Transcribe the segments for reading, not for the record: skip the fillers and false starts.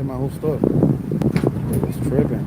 get my whole stuff. It's tripping.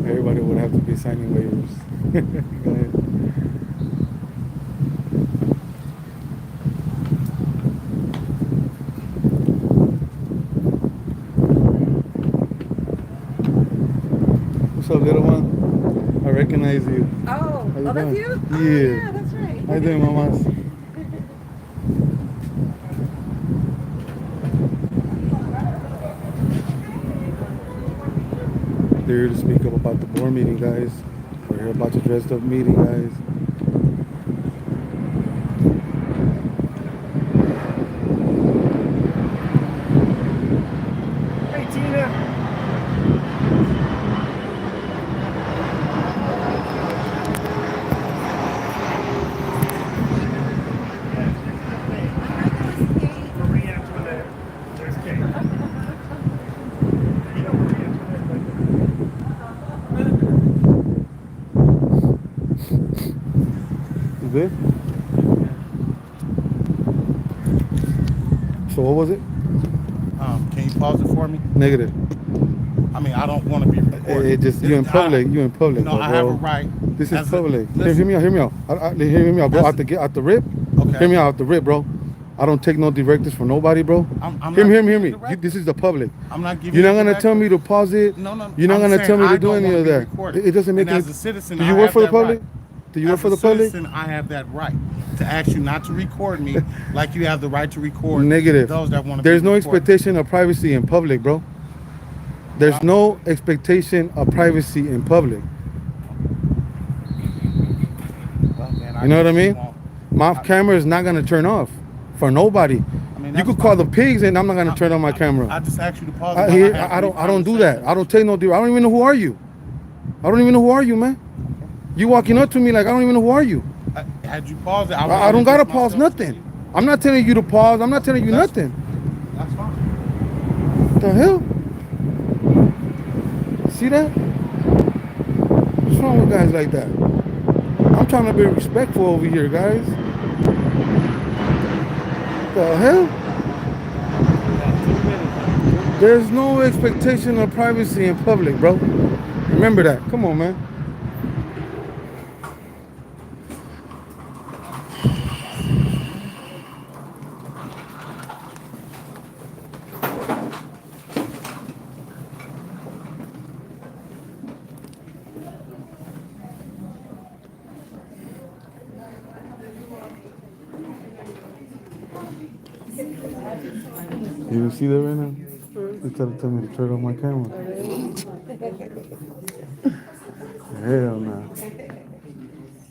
Everybody would have to be signing waivers. Go ahead. What's up, little one? I recognize you. Oh, How you that's doing? you? Yeah. Oh, yeah, that's right. How you doing, mamas? They're here to speak up about the board meeting, guys. We're here about the dressed up meeting, guys. Hey, Tina. Maria Antoinette. There's Kate. You know Maria Antoinette. You good? So what was it? Can you pause it for me? Negative. I mean, I don't want to be recorded. It just you in public. You in public. No, though, I bro. have a right. This is public. Hear Listen, me out. Hear me out. Hear me out, bro. Out the rip. Okay. Hear me out the rip, bro. I don't take no directives from nobody, bro. Hear me. This is the public. I'm not giving You're not you gonna tell me to pause it. No. You're not I'm gonna saying tell me I to do don't any wanna of be that. recorded. It doesn't make And any. as a citizen, Do I you work have for the that public? right. Do you work As for the a public? citizen, I have that right to ask you not to record me, like you have the right to record Negative. those that want to. There's be no recorded. expectation of privacy in public, bro. There's no expectation of privacy in public. Well, then You know what I guess mean? won't. My camera is not gonna turn off for nobody. I mean, You that's could call the fine. pigs and I'm not gonna turn on my camera. I just asked you to pause. I don't do that. I don't take no deal. I don't even know who are you. I don't even know who are you, man. You walking up to me like I don't even know who are you. Had you paused it, I don't gotta pause nothing. I'm not telling you to pause. I'm not telling you nothing. That's fine. What the hell? See that? What's wrong with guys like that? I'm trying to be respectful over here, guys. What the hell? There's no expectation of privacy in public, bro. Remember that. Come on, man. You even see that right now? They tell me to turn on my camera. Hell no.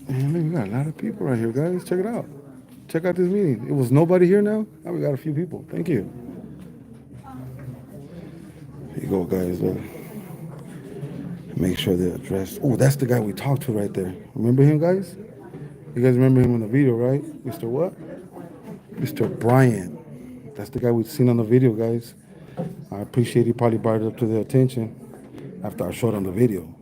Man, look, we got a lot of people right here, guys. Check it out. Check out this meeting. It was nobody here now. Now we got a few people. Thank you. Here you go, guys. Make sure they're addressed. Oh, that's the guy we talked to right there. Remember him, guys? You guys remember him in the video, right? Mr. what? Mr. Bryant. That's the guy we've seen on the video, guys. I appreciate he probably brought it up to their attention after I showed him the video.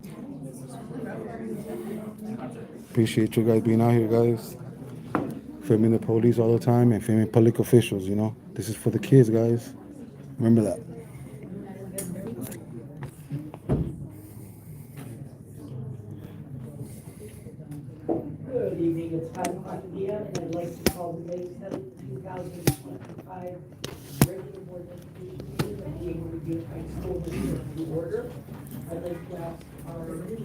Appreciate you guys being out here, guys. Filming the police all the time and filming public officials, you know. This is for the kids, guys. Remember that. Good evening, it's 5 o'clock p.m. and I'd like to call the May 7th, 2025 regular board of education meeting of the Able Review High School District to order. I'd like to ask our new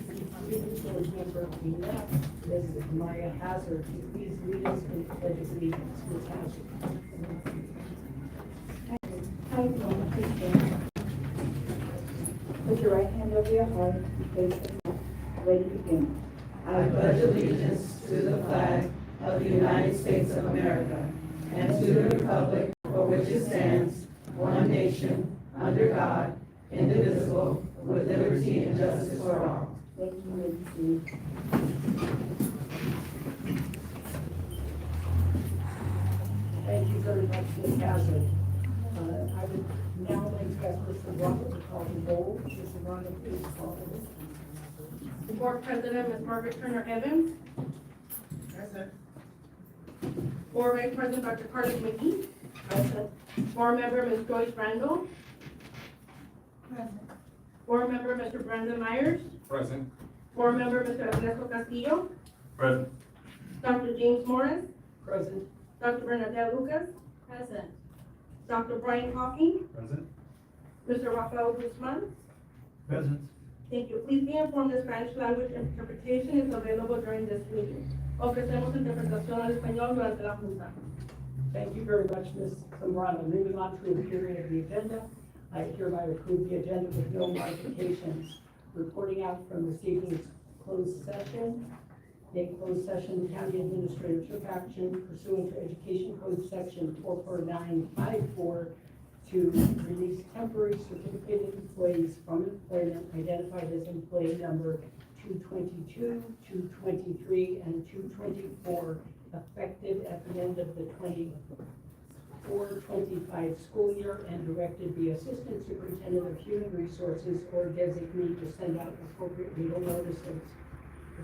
board member, Ms. Maya Hazard, to please lead us in the pledge of allegiance. Ms. Hazard. Hi, everyone. Please stand. Put your right hand over your heart and face the front. Ready to begin. I I pledge allegiance to the flag of the United States of America and to the republic for which it stands, one nation, under God, indivisible, with liberty and justice for all. Thank you, Lady. Thank you very much, Ms. Hazard. I would now like to ask Mr. Robert to call the roll. Mr. Robert, please call the roll. Board President, Ms. Margaret Turner Evans. Present. Board Vice President, Dr. Carlos McGee. Present. Board Member, Ms. Joyce Randall. Present. Board Member, Mr. Brandon Myers. Present. Board Member, Mr. Ernesto Castillo. Present. Dr. James Morris. Present. Dr. Bernadette Lucas. Present. Dr. Brian Hawking. Present. Mr. Rafael Guzman. Present. Thank you. Please be informed that Spanish language interpretation is available during this meeting. Ofrecemos interpretación al español durante la junta. Thank you very much, Ms. Zambrano. Moving on to the hearing of the agenda. I hereby approve the agenda with no modifications. Reporting out from this evening's closed session. In closed session, the county administrator took action pursuant to Education Code Section 44954 to release temporary certificated employees from employment identified as employee number 222, 223, and 224, effective at the end of the 24-25 school year, and directed the Assistant Superintendent of Human Resources or designee to send out appropriate legal notices.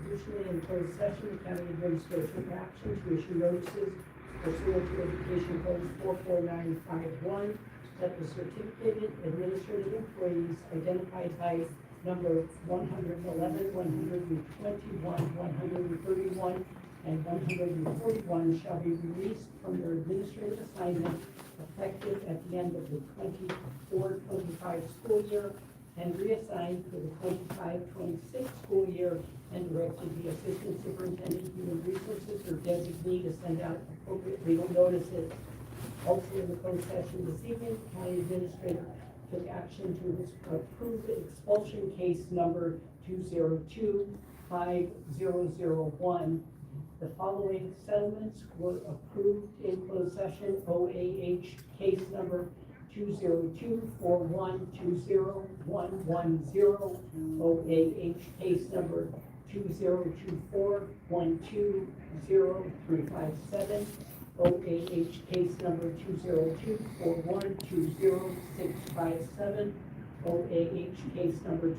Additionally, in closed session, the county administrator took action to issue notices pursuant to Education Code 44951 that the certificated administrative employees identified by number 111, 121, 131, and 141 shall be released from their administrative assignment effective at the end of the 24-25 school year and reassigned for the 25-26 school year, and directed the Assistant Superintendent of Human Resources or designee to send out appropriate legal notices. Also in the closed session this evening, the county administrator took action to approve the expulsion case number 202-5001. The following settlements were approved in closed session: OAH case number 202-4120-110, OAH case number 202-412-0357, OAH case number 202-4120-657, OAH case number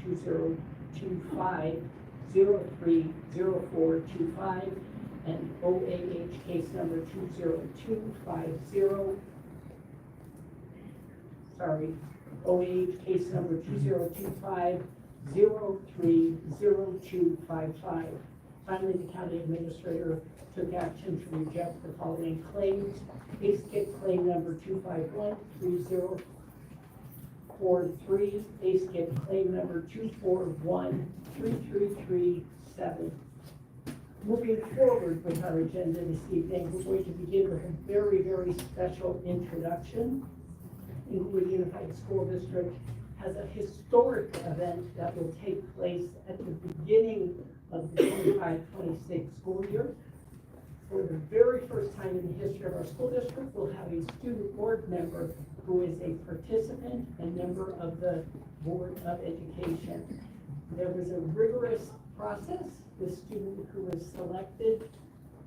202-503-0425, and OAH case number 202-50, OAH case number 2025-030255. Finally, the county administrator took action to reject the following claims. Case kit claim number 251-3043, case kit claim number 241-3337. Moving forward with our agenda this evening, we're going to begin with a very, very special introduction. Inglewood Unified School District has a historic event that will take place at the beginning of the 25-26 school year. For the very first time in the history of our school district, we'll have a student board member who is a participant and member of the Board of Education. There was a rigorous process. The student who was selected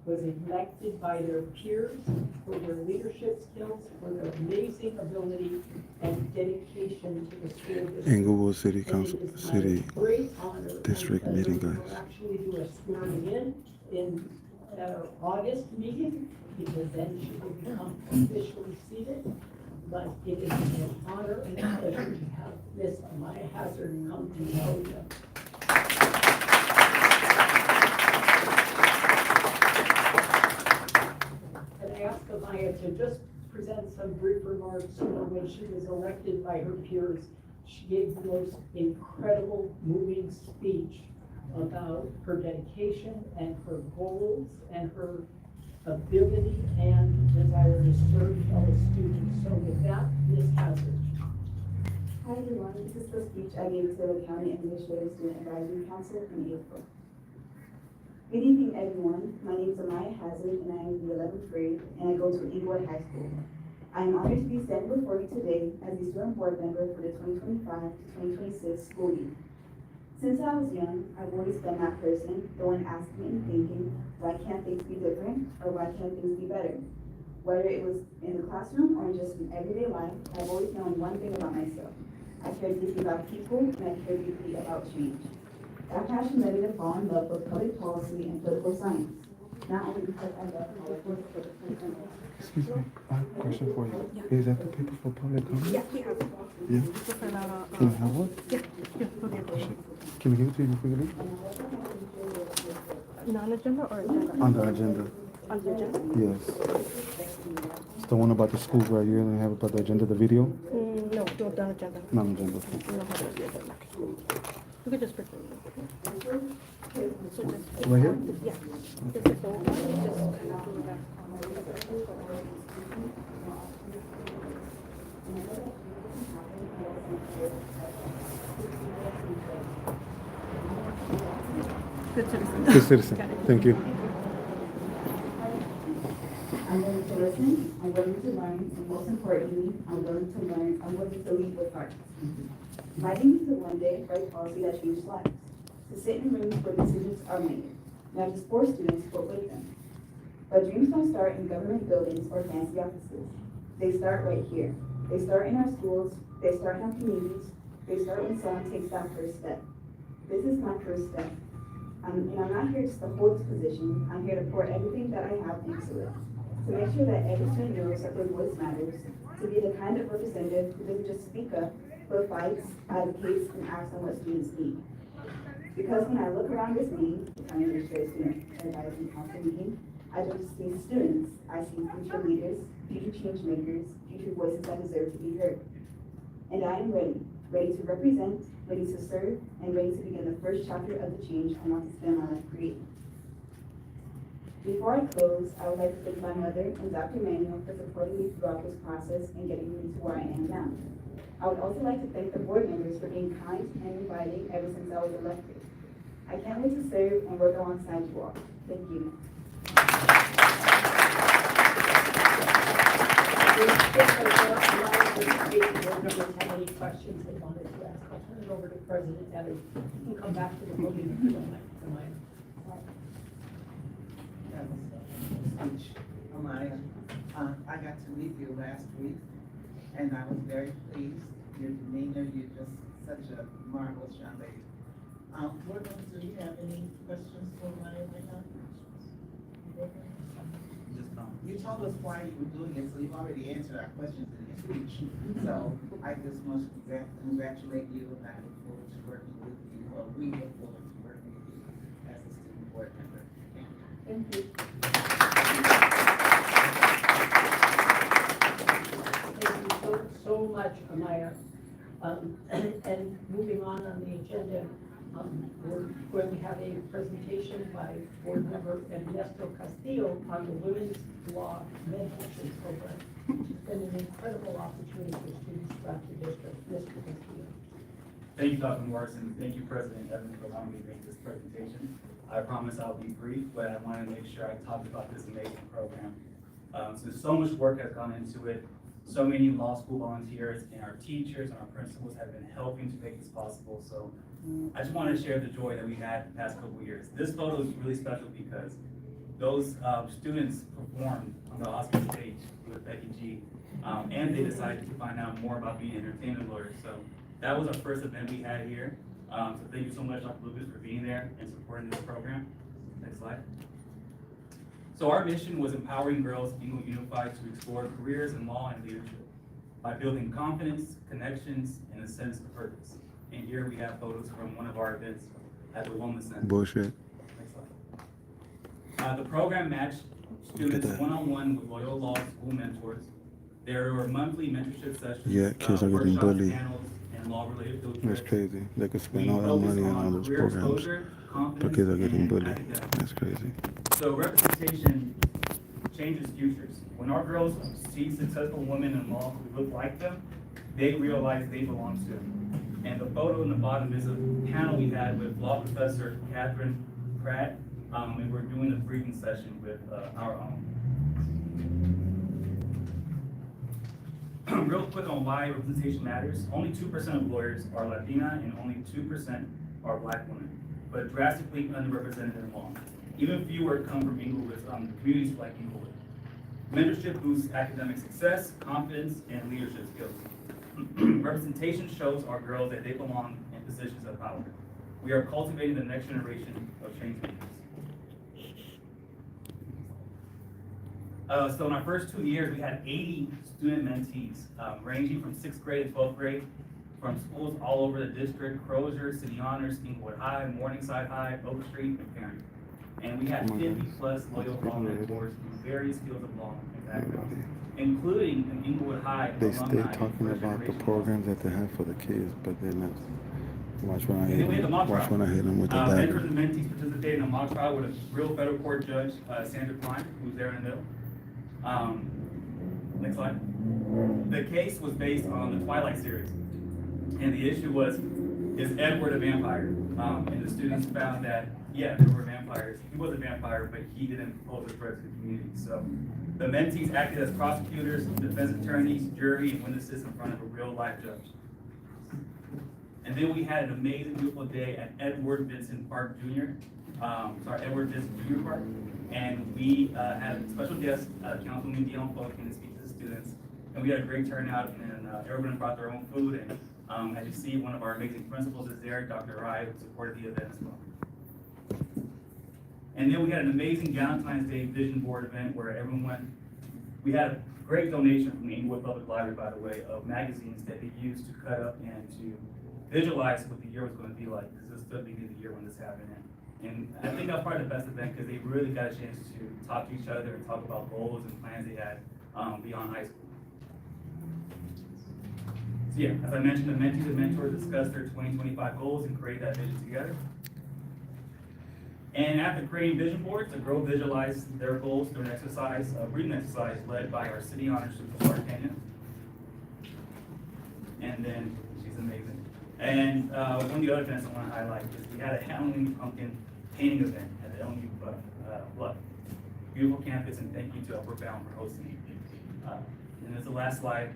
was elected by their peers for their leadership skills, for their amazing ability and dedication to the school district. Inglewood City Council, City Great honor District meeting, guys. We'll actually do a swearing in at our August meeting, because then she will become officially seated. But it is an honor and a pleasure to have Miss Amaya Hazard come to know you. Ask Amaya to just present some brief remarks. When she was elected by her peers, she gave the most incredible, moving speech about her dedication and her goals and her ability and desire to serve fellow students. So with that, Ms. Hazard. Hi everyone, this is the speech I gave to the County Administrative Student Advisory Council in April. Good evening, everyone. My name is Amaya Hazard, and I am in the 11th grade, and I go to Inglewood High School. I am honored to be standing before you today as a student board member for the 2025 to 2026 school year. Since I was young, I've always been that person, the one asking and thinking, why can't things be different, or why can't things be better? Whether it was in the classroom or just in everyday life, I've always known one thing about myself. I care deeply about people, and I care deeply about change. That passion led me to fall in love with public policy and political science. Not only because I love politics, but Excuse me, I have a question for you. Is that the paper for public comment? Yeah, we have it. Yeah. Can I have one? Yeah, we'll get it. Can you give it to me before you leave? Non-agenda or agenda? On the agenda. On the agenda? Yes. It's the one about the schools right here, and I have about the agenda, the video. No, do it on agenda. Not agenda. We don't have it on the agenda. You could just pretend. So just, Right here? yeah. Just like the old one, you just kind of do that. Good citizen. Good citizen. Got it. Thank you. I'm willing to listen, I'm willing to learn, and most importantly, I'm willing to learn, I'm willing to lead with heart. My dream is to one day write policy that changes lives, to sit in rooms where decisions are made, not just for students, but with them. But dreams don't start in government buildings or fancy offices. They start right here. They start in our schools, they start in our communities, they start when someone takes that first step. This is my first step. And I'm not here just to hold this position, I'm here to pour everything that I have into it. To make sure that every student knows that their voice matters, to be the kind of representative who doesn't just speak up, but fights, advocates, and acts on what students need. Because when I look around this meeting, the County Administrative Student Advisory Council meeting, I don't just see students, I see future leaders, future change makers, future voices that deserve to be heard. And I am ready to represent, ready to serve, and ready to begin the first chapter of the change I want to spend my life creating. Before I close, I would like to thank my mother and Dr. Manuel for supporting me throughout this process and getting me to where I am now. I would also like to thank the board members for being kind and inviting ever since I was elected. I can't wait to serve and work alongside you all. Thank you. Board members have any questions they wanted to ask, I'll turn it over to President Evans. You can come back to the podium if you don't like to come in. Speech, Amaya. I got to meet you last week, and I was very pleased. Your demeanor, you're just such a marvelous young lady. Board members, do you have any questions for Amaya right now? You told us why you were doing it, so you've already answered our questions in your speech. So I just want to congratulate you, and I look forward to working with you, or we look forward to working with you as a student board member. Thank you. Thank you so much, Amaya. And moving on the agenda, we're going to have a presentation by board member Ernesto Castillo on the Women's Law Mentorship Program. It's been an incredible opportunity for students throughout the district. Mr. Castillo. Thank you, Dr. Morrison. Thank you, President Evans, for allowing me to make this presentation. I promise I'll be brief, but I want to make sure I talk about this amazing program. So much work has gone into it. So many law school volunteers and our teachers and our principals have been helping to make this possible. So I just want to share the joy that we had the past couple of years. This photo is really special because those students performed on the Oscar stage with Becky G, and they decided to find out more about being entertainment lawyers. So that was our first event we had here. So thank you so much, Dr. Lucas, for being there and supporting this program. Next slide. So our mission was empowering girls Eagle Unified to explore careers in law and leadership by building confidence, connections, and a sense of purpose. And here we have photos from one of our events at the Wellness Center. Bullshit. Next slide. The program matched students one-on-one with loyal law school mentors. There were monthly mentorship sessions, Yeah, kids are getting workshops, bullied. panels, and law-related field That's trips. crazy. They could spend We all that focus money on all on those career programs, exposure, but confidence, kids are getting and bullied. academics. That's crazy. So representation changes futures. When our girls see successful women in law who look like them, they realize they belong to them. And the photo in the bottom is a panel we had with law professor Catherine Pratt, and we're doing a briefing session with our own. Real quick on why representation matters. Only 2% of lawyers are Latina and only 2% are Black women, but drastically underrepresented in law. Even fewer come from Inglewood's communities like Inglewood. Mentorship boosts academic success, confidence, and leadership skills. Representation shows our girls that they belong in positions of power. We are cultivating the next generation of change makers. So in our first 2 years, we had 80 student mentees, ranging from 6th grade to 12th grade, from schools all over the district: Crozier, City Honors, Inglewood High, Morningside High, Oak Street, and Perry. And we had 50+ loyal law mentors in various fields of law and backgrounds, including an Inglewood High They alumni stay and talking about the first-generation programs that they have for the kids, but they're not. Watch when I And hit then we had the mock them. Watch trial. when I hit them with the Mentors dagger. and mentees participated in a mock trial with a real federal court judge, Sandra Klein, who's there in the middle. Next slide. The case was based on the Twilight series, and the issue was, is Edward a vampire? And the students found that, yeah, there were vampires. He was a vampire, but he didn't pose a threat to the community. So the mentees acted as prosecutors, defense attorneys, jury, and witnesses in front of a real life judge. And then we had an amazing, beautiful day at Edward Vincent Park Jr. Edward Vincent Jr. Park. And we had a special guest, Councilman Dion Folk, came to speak to the students. And we had a great turnout, and everyone brought their own food. And as you see, one of our amazing principals is there, Dr. Rai, who supported the event as well. And then we had an amazing Valentine's Day vision board event where everyone went. We had a great donation from the Inglewood Public Library, by the way, of magazines that they used to cut up and to visualize what the year was going to be like, because this was the beginning of the year when this happened. And I think that was probably the best event because they really got a chance to talk to each other and talk about goals and plans they had beyond high school. So yeah, as I mentioned, the mentees and mentors discussed their 2025 goals and create that vision together. And after creating vision boards, the girls visualized their goals through an exercise, a reading exercise led by our City Honors Superstar, Kenya. And then she's amazing. And one of the other events I want to highlight is we had a Halloween pumpkin painting event at the LMU Bluff. Beautiful campus, and thank you to Upward Bound for hosting it. And as the last slide,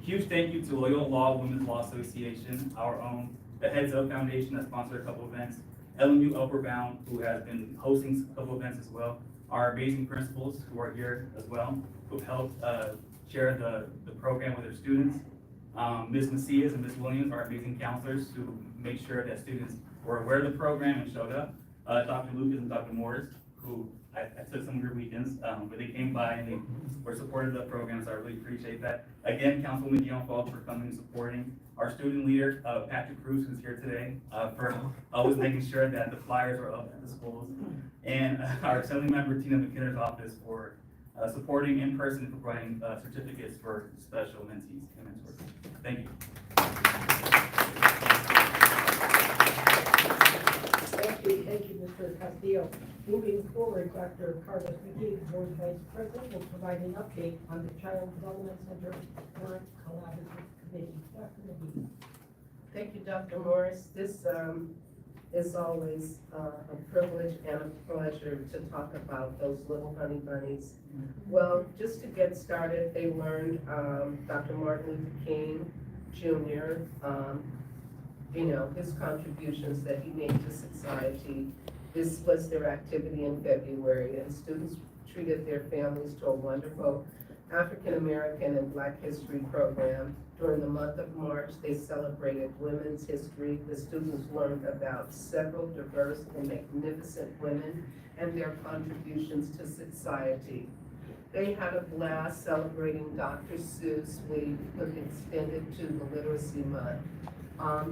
huge thank you to Loyola Law Women's Law Association, our own, the Heads Up Foundation that sponsored a couple events, LMU Upward Bound, who has been hosting a couple events as well, our amazing principals who are here as well, who have helped share the program with their students. Ms. Macias and Ms. Williams are amazing counselors who make sure that students were aware of the program and showed up. Dr. Lucas and Dr. Morris, who I took some of your weekends, but they came by and they were supportive of the program, so I really appreciate that. Again, Councilwoman Dion Falk for coming and supporting. Our student leader, Patrick Cruz, who's here today, for always making sure that the flyers are up at the schools. And our Assembly Member Tina McKinner's office for supporting in person and providing certificates for special mentees and mentors. Thank you. Thank you, Mr. Castillo. Moving forward, Dr. Carlos McGee, Board Vice President, will provide an update on the Child Development Center Current Collaborative Committee. Dr. McGee. Thank you, Dr. Morris. This is always a privilege and a pleasure to talk about those little honey bunnies. Well, just to get started, they learned Dr. Martin Luther King Jr., his contributions that he made to society. This was their activity in February, and students treated their families to a wonderful African American and Black History program. During the month of March, they celebrated women's history. The students learned about several diverse and magnificent women and their contributions to society. They had a blast celebrating Dr. Seuss. We extended to the Literacy Month.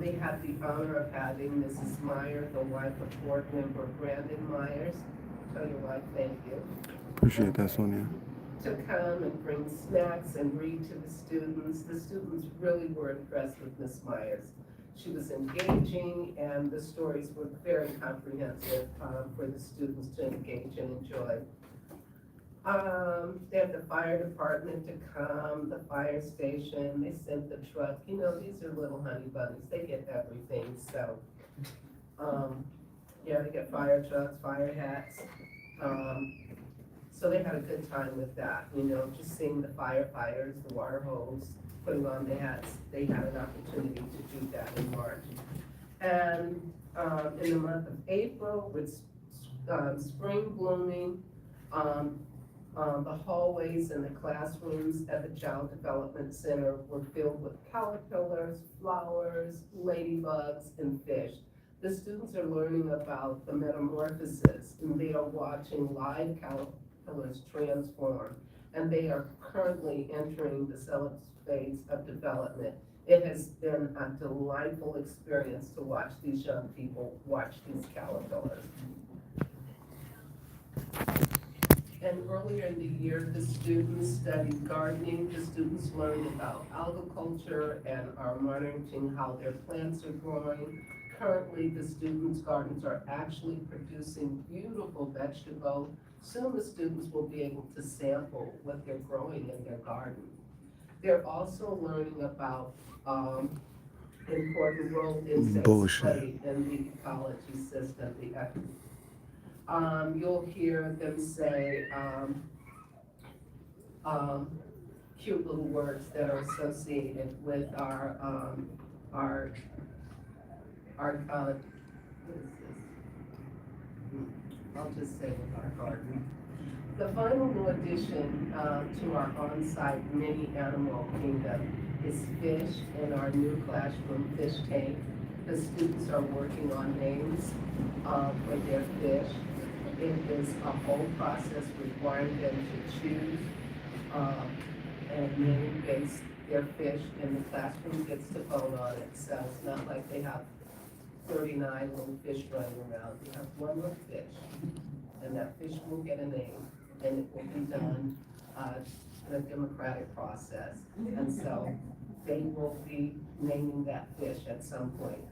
They had the honor of having Mrs. Meyer, the wife of board member Brandon Myers, tell your wife thank you. Appreciate that, Sonia. To come and bring snacks and read to the students. The students really were impressed with Ms. Myers. She was engaging, and the stories were very comprehensive for the students to engage and enjoy. They had the fire department to come, the fire station, they sent the truck. These are little honey bunnies, they get everything, so. Yeah, they get fire trucks, fire hats. So they had a good time with that, you know, just seeing the firefighters, the water hose, putting on the hats. They had an opportunity to do that in March. And in the month of April, with spring blooming, the hallways and the classrooms at the Child Development Center were filled with caterpillars, flowers, ladybugs, and fish. The students are learning about the metamorphosis, and they are watching live caterpillars transform, and they are currently entering the seventh phase of development. It has been a delightful experience to watch these young people watch these caterpillars. And earlier in the year, the students studied gardening. The students learned about agriculture and are monitoring how their plants are growing. Currently, the students' gardens are actually producing beautiful vegetables. Soon the students will be able to sample what they're growing in their garden. They're also learning about important role insects Bullshit. play in the ecology system, you'll hear them say cute little words that are associated with our what is this? I'll just say with our garden. The final new addition to our on-site mini animal kingdom is fish in our new classroom fish tank. The students are working on names for their fish. It is a whole process requiring them to choose and name base their fish, and the classroom gets to vote on it. So it's not like they have 39 little fish running around. You have one little fish, and that fish will get a name, and it will be done in a democratic process. And so they will be naming that fish at some point.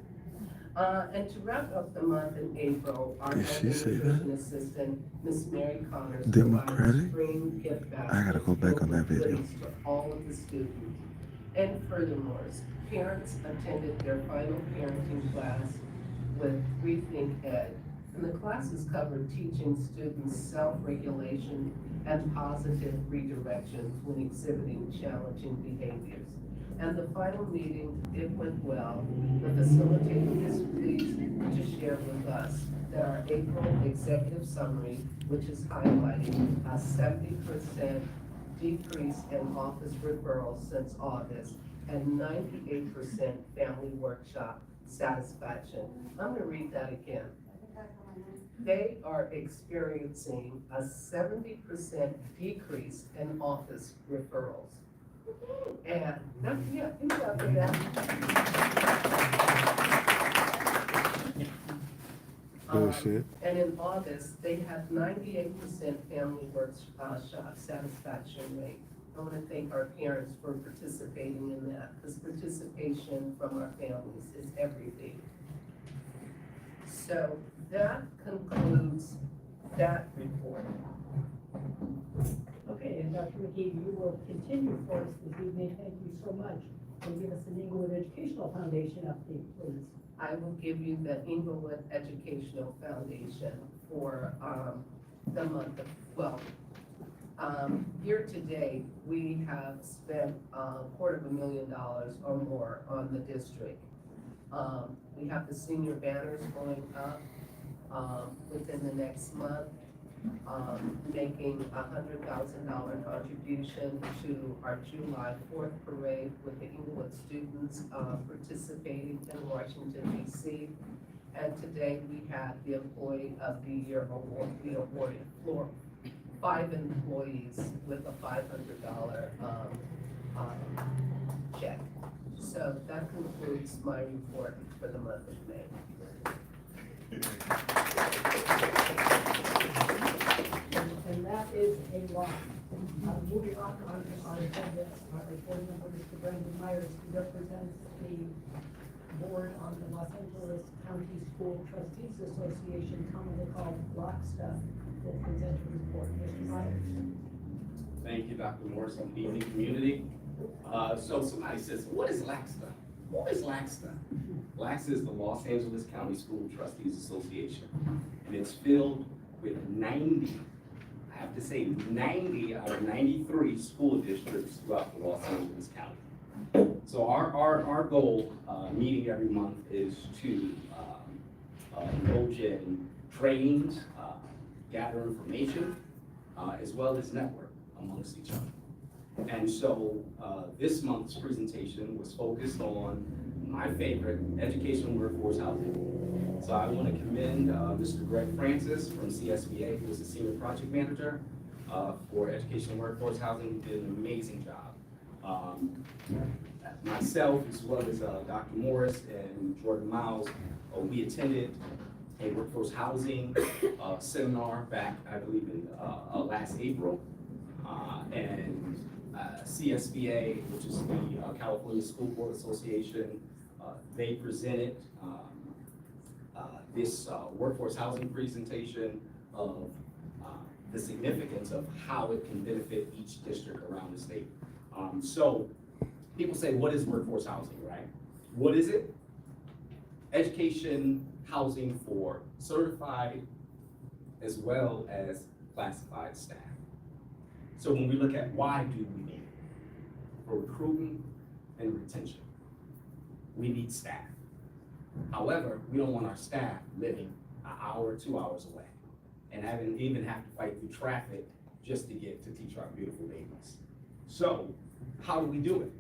And to wrap up the month in April, our Did she say that? nutrition assistant, Miss Mary Connors, Democratic? provided spring gift baskets I gotta go back on that filled with video. goodies to all of the students. And furthermore, parents attended their final parenting class with Rethink Ed. And the classes covered teaching students self-regulation and positive redirections when exhibiting challenging behaviors. And the final meeting, it went well. The facilitator is pleased to share with us that our April executive summary, which is highlighting a 70% decrease in office referrals since August and 98% family workshop satisfaction. I'm gonna read that again. They are experiencing a 70% decrease in office referrals. And, yeah, you got that. Bullshit. And in August, they had 98% family workshop satisfaction rate. I want to thank our parents for participating in that, because participation from our families is everything. So that concludes that report. Okay, and Dr. McKee, you will continue for us this evening. Thank you so much. And give us an Inglewood Educational Foundation update, please. I will give you the Inglewood Educational Foundation for the month of, year to date, we have spent $250,000 or more on the district. We have the senior banners going up within the next month, making a $100,000 contribution to our July 4th parade with the Inglewood students participating in Washington, D.C. And today we had the Employee of the Year award. We awarded 5 employees with a $500 check. So that concludes my report for the month of May. And that is a lot. Moving on our agenda, our board member, Mr. Brandon Myers, who represents the board on the Los Angeles County School Trustees Association, commonly called Lockstep, will present a report. Mr. Myers. Thank you, Dr. Morrison. Good evening, community. So somebody says, what is LACSTA? What is LACSTA? LACSTA is the Los Angeles County School Trustees Association, and it's filled with 90, I have to say 90 out of 93 school districts throughout the Los Angeles County. So our goal, meeting every month, is to indulge in trainings, gather information, as well as network amongst each other. And so this month's presentation was focused on my favorite, education workforce housing. So I want to commend Mr. Greg Francis from CSBA, who is the Senior Project Manager for Education Workforce Housing. He did an amazing job. Myself, as well as Dr. Morris and Jordan Miles, we attended a workforce housing seminar back, I believe, in last April. And CSBA, which is the California School Board Association, they presented this workforce housing presentation of the significance of how it can benefit each district around the state. So people say, what is workforce housing, right? What is it? Education housing for certified as well as classified staff. So when we look at why do we need it? For recruiting and retention, we need staff. However, we don't want our staff living an hour, 2 hours away and even have to fight through traffic just to get to teach our beautiful babies. So how do we do it?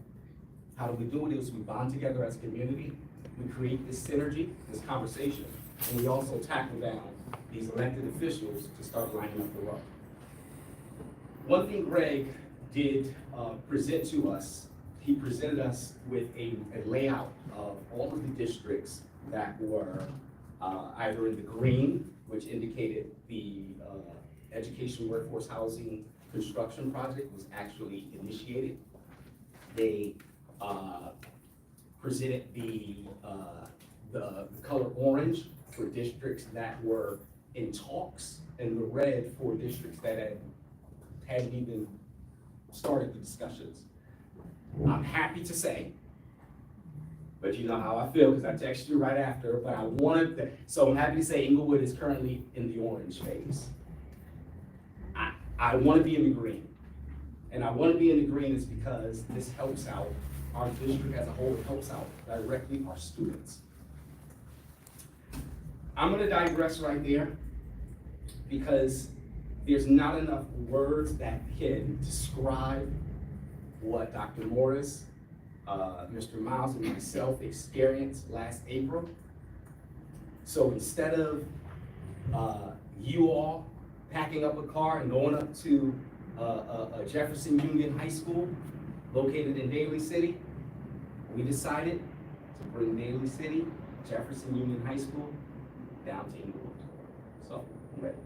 How do we do it is we bond together as a community, we create this synergy, this conversation, and we also tackle down these elected officials to start lining up the road. One thing Greg did present to us, he presented us with a layout of all of the districts that were either in the green, which indicated the education workforce housing construction project was actually initiated. They presented the color orange for districts that were in talks, and the red for districts that hadn't even started the discussions. I'm happy to say, but you know how I feel because I texted you right after, but I wanted to, so I'm happy to say Inglewood is currently in the orange phase. I want to be in the green. And I want to be in the green is because this helps out our district as a whole. It helps out directly our students. I'm going to digress right there because there's not enough words that can describe what Dr. Morris, Mr. Miles, and myself experienced last April. So instead of you all packing up a car and going up to Jefferson Union High School, located in Daly City, we decided to bring Daly City, Jefferson Union High School, down to Inglewood. So, I'm ready.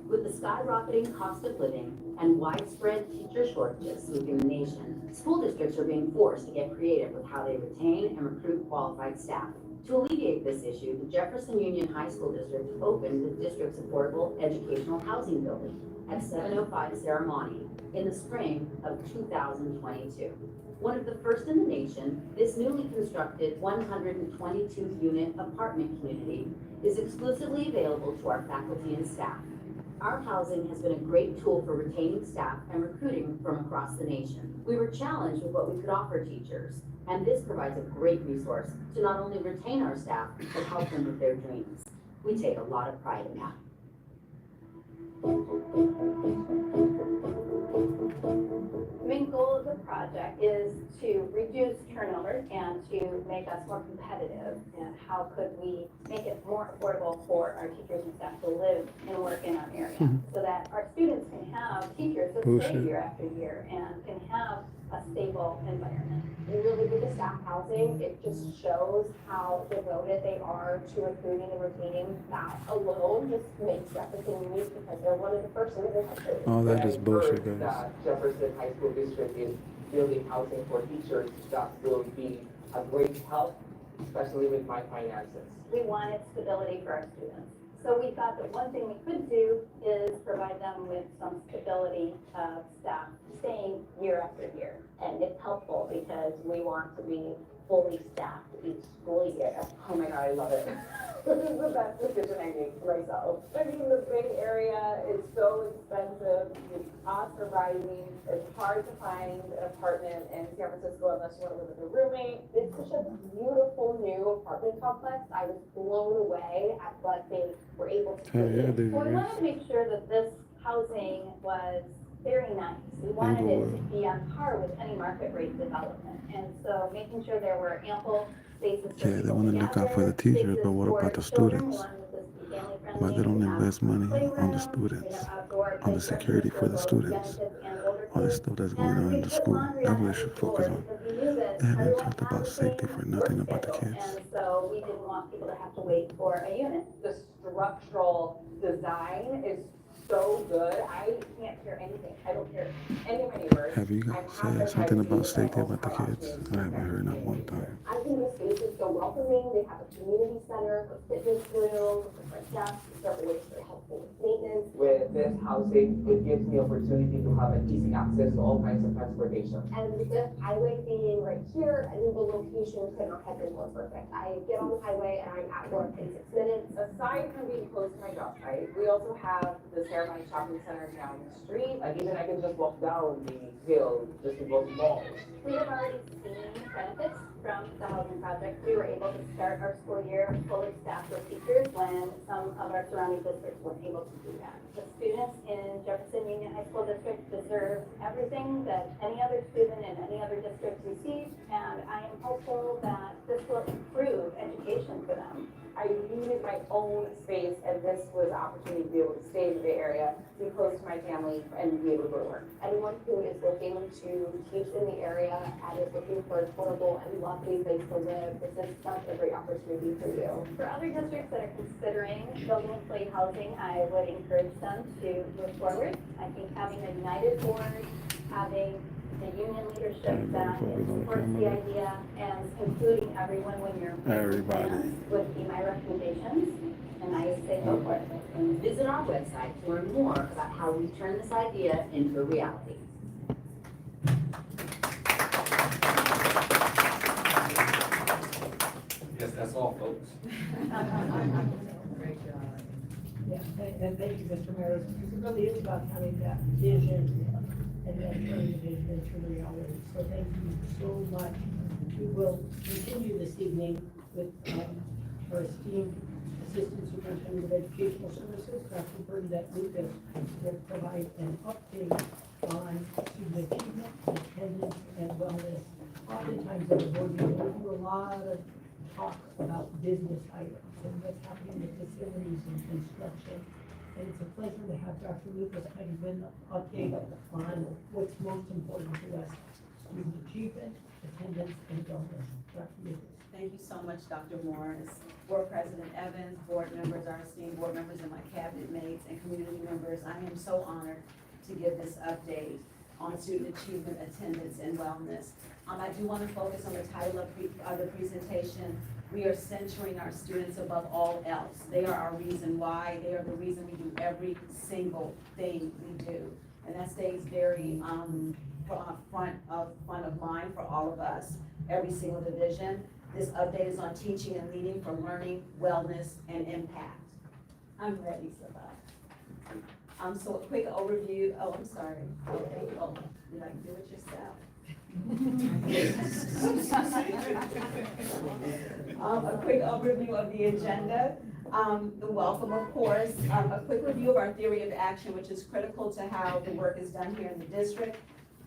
With the skyrocketing cost of living and widespread teacher shortages sweeping the nation, school districts are being forced to get creative with how they retain and recruit qualified staff. To alleviate this issue, the Jefferson Union High School District opened the district's affordable educational housing building at 705 Serramonte in the spring of 2022. One of the first in the nation, this newly constructed 122-unit apartment community is exclusively available to our faculty and staff. Our housing has been a great tool for retaining staff and recruiting from across the nation. We were challenged with what we could offer teachers, and this provides a great resource to not only retain our staff, but help them with their dreams. We take a lot of pride in that. The main goal of the project is to reduce turnover and to make us more competitive. And how could we make it more affordable for our teachers and staff to live and work in our area so that our students can have teachers that stay year after year and can have a stable environment. And really with the staff housing, it just shows how devoted they are to recruiting and retaining. That alone just makes Jefferson unique because they're one of the first in the country. Oh, that is bullshit, guys. That Jefferson High School District is building housing for teachers. That will be a great help, especially with my finances. We wanted stability for our students. So we thought that one thing we could do is provide them with some stability of staff staying year after year. And it's helpful because we want to be fully staffed each school year. Oh my God, I love it. This is the best decision I made for myself. I mean, the Bay Area is so expensive, the costs are rising, it's hard to find an apartment in San Francisco unless you want to live with a roommate. It's such a beautiful new apartment complex. I was blown away at what they were able to Hell yeah, create. they Well, we is. wanted to make sure that this housing was very nice. We wanted it to be on par with any market rate development. And so making sure there were ample spaces for Yeah, they people want to to look out for the gather, teachers, spaces but what for about the children. We students? wanted this to be family friendly. Why they don't We have invest money on the playgrounds, students, we have outdoor on the play security structures for the both students, young kids and older all this kids. stuff that's going And on we in the put school? laundry That's on what they every should floor focus on. because we knew that They haven't everyone talked had about the safety same for work nothing about the schedule. kids. And so we didn't want people to have to wait for a unit. The structural design is so good. I can't hear anything. I don't hear any of my neighbors. Have you I'm guys half said the something time about seeing safety my about the own kids? house. I haven't heard not one time. I think the space is so welcoming. They have a community center, a fitness room, different desks, several ways they're helpful with maintenance. With this housing, it gives me opportunity to have an easy access to all kinds of transportation. And with the highway being right here, I think the location could not have been more perfect. I get on the highway and I'm at work in 6 minutes. Aside from being close to my job site, we also have the Ceremony Shopping Center down the street. Like even I can just walk down the hill just to go to malls. We have already seen benefits from the housing project. We were able to start our school year fully staffed with teachers when some of our surrounding districts weren't able to do that. The students in Jefferson Union High School District deserve everything that any other student in any other district receives, and I am hopeful that this will improve education for them. I needed my own space, and this was an opportunity to be able to stay in the Bay Area, be close to my family, and be able to go to work. Anyone who is looking to teach in the area and is looking for affordable and lovely place to live, this is such a great opportunity for you. For other districts that are considering building employee housing, I would encourage them to move forward. I think having a united board, having the union leadership that supports the idea, and including everyone when you're Everybody. would be my recommendations, and I say go for it. And visit our website to learn more about how we turn this idea into a reality. Yes, that's all, folks. Great job. Yeah, and thank you, Mr. Mayor, because it really is about having that vision and then turning the vision into reality. So thank you so much. We will continue this evening with our esteemed Assistant Superintendent of Educational Services, Dr. Bernadette Lucas, will provide an update on student achievement, attendance, and wellness. Oftentimes at the board meeting, we do a lot of talk about business items and what's happening with facilities and construction. And it's a pleasure to have Dr. Lucas kind of an update on what's most important to us, student achievement, attendance, and wellness. Dr. Lucas. Thank you so much, Dr. Morris, Board President Evans, board members, our esteemed board members, and my cabinet mates and community members. I am so honored to give this update on student achievement, attendance, and wellness. I do want to focus on the title of the presentation. We are centering our students above all else. They are our reason why. They are the reason we do every single thing we do. And that stays very front of mind for all of us, every single division. This update is on teaching and leading for learning, wellness, and impact. I'm ready, Sabah. So a quick overview. Oh, I'm sorry. Okay. Oh, you like to do it yourself. A quick overview of the agenda. The welcome, of course. A quick review of our theory of action, which is critical to how the work is done here in the district.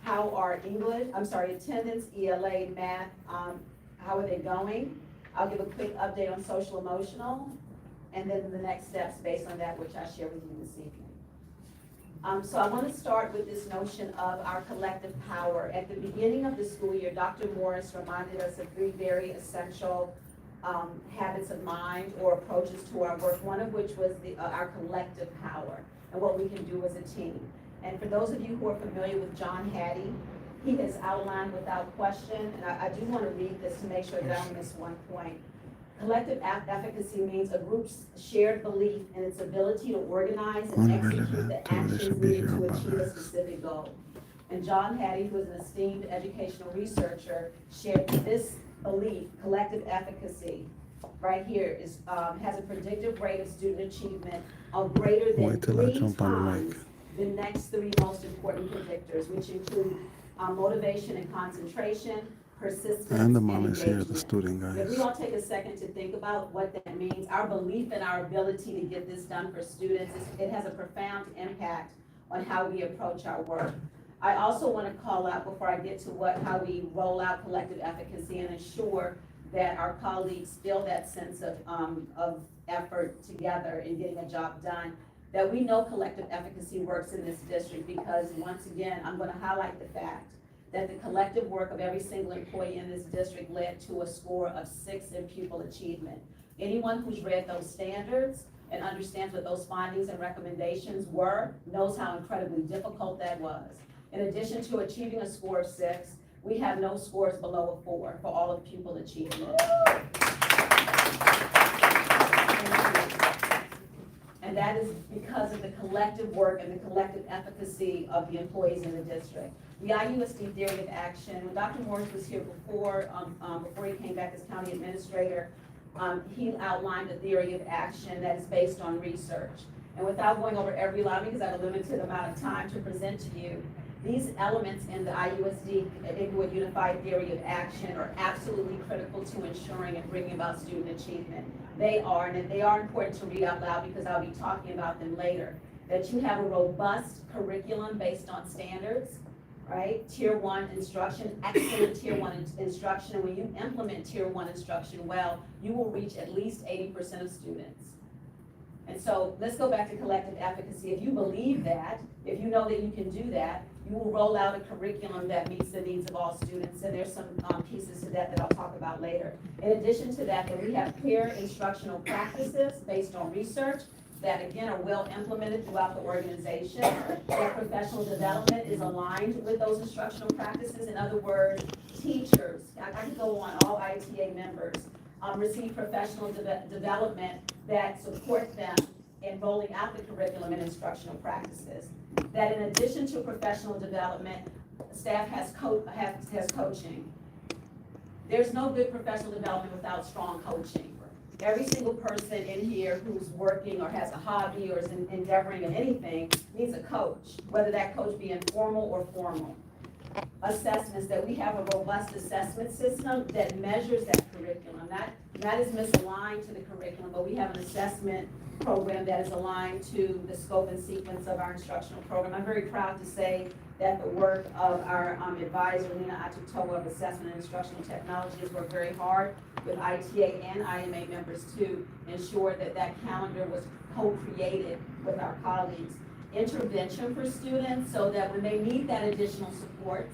How are attendance, ELA, math, how are they going? I'll give a quick update on social emotional, and then the next steps based on that, which I share with you this evening. So I want to start with this notion of our collective power. At the beginning of the school year, Dr. Morris reminded us of 3 very essential habits of mind or approaches to our work, one of which was our collective power and what we can do as a team. And for those of you who are familiar with John Hattie, he has outlined without question, and I do want to read this to make sure that I don't miss one point. Collective efficacy means a group's shared belief in its ability to organize and execute Unrelevant the to what they actions should be needed here to about, achieve a guys. specific goal. And John Hattie, who is an esteemed educational researcher, shared this belief, collective efficacy, right here, is has a predictive rate of student achievement of greater than Wait till I 3 jump on the times mic. the next 3 most important predictors, which include motivation and concentration, persistence, And the and mom is here, the engagement. student, If we guys. all take a second to think about what that means, our belief in our ability to get this done for students, it has a profound impact on how we approach our work. I also want to call out, before I get to how we roll out collective efficacy and ensure that our colleagues feel that sense of effort together in getting a job done, that we know collective efficacy works in this district because, once again, I'm going to highlight the fact that the collective work of every single employee in this district led to a score of 6 in pupil achievement. Anyone who's read those standards and understands what those findings and recommendations were knows how incredibly difficult that was. In addition to achieving a score of 6, we have no scores below a 4 for all of pupil achievement. And that is because of the collective work and the collective efficacy of the employees in the district. The IUSD theory of action, when Dr. Morris was here before he came back as county administrator, he outlined a theory of action that is based on research. And without going over every line, because I have a limited amount of time to present to you, these elements in the IUSD Inglewood Unified Theory of Action are absolutely critical to ensuring and bringing about student achievement. They are, and they are important to read out loud because I'll be talking about them later. That you have a robust curriculum based on standards, right? Tier 1 instruction, excellent Tier 1 instruction, and when you implement Tier 1 instruction well, you will reach at least 80% of students. And so let's go back to collective efficacy. If you believe that, if you know that you can do that, you will roll out a curriculum that meets the needs of all students, and there's some pieces to that I'll talk about later. In addition to that, we have clear instructional practices based on research that, again, are well implemented throughout the organization. That professional development is aligned with those instructional practices. In other words, teachers, I can go on, all ITA members, receive professional development that supports them in rolling out the curriculum and instructional practices. That in addition to professional development, staff has coaching. There's no good professional development without strong coaching. Every single person in here who's working or has a hobby or is endeavoring in anything needs a coach, whether that coach be informal or formal. Assessments, that we have a robust assessment system that measures that curriculum. That is misaligned to the curriculum, but we have an assessment program that is aligned to the scope and sequence of our instructional program. I'm very proud to say that the work of our advisor, Nina Atutoa of Assessment and Instructional Technology, has worked very hard with ITA and IMA members to ensure that that calendar was co-created with our colleagues. Intervention for students so that when they need that additional support,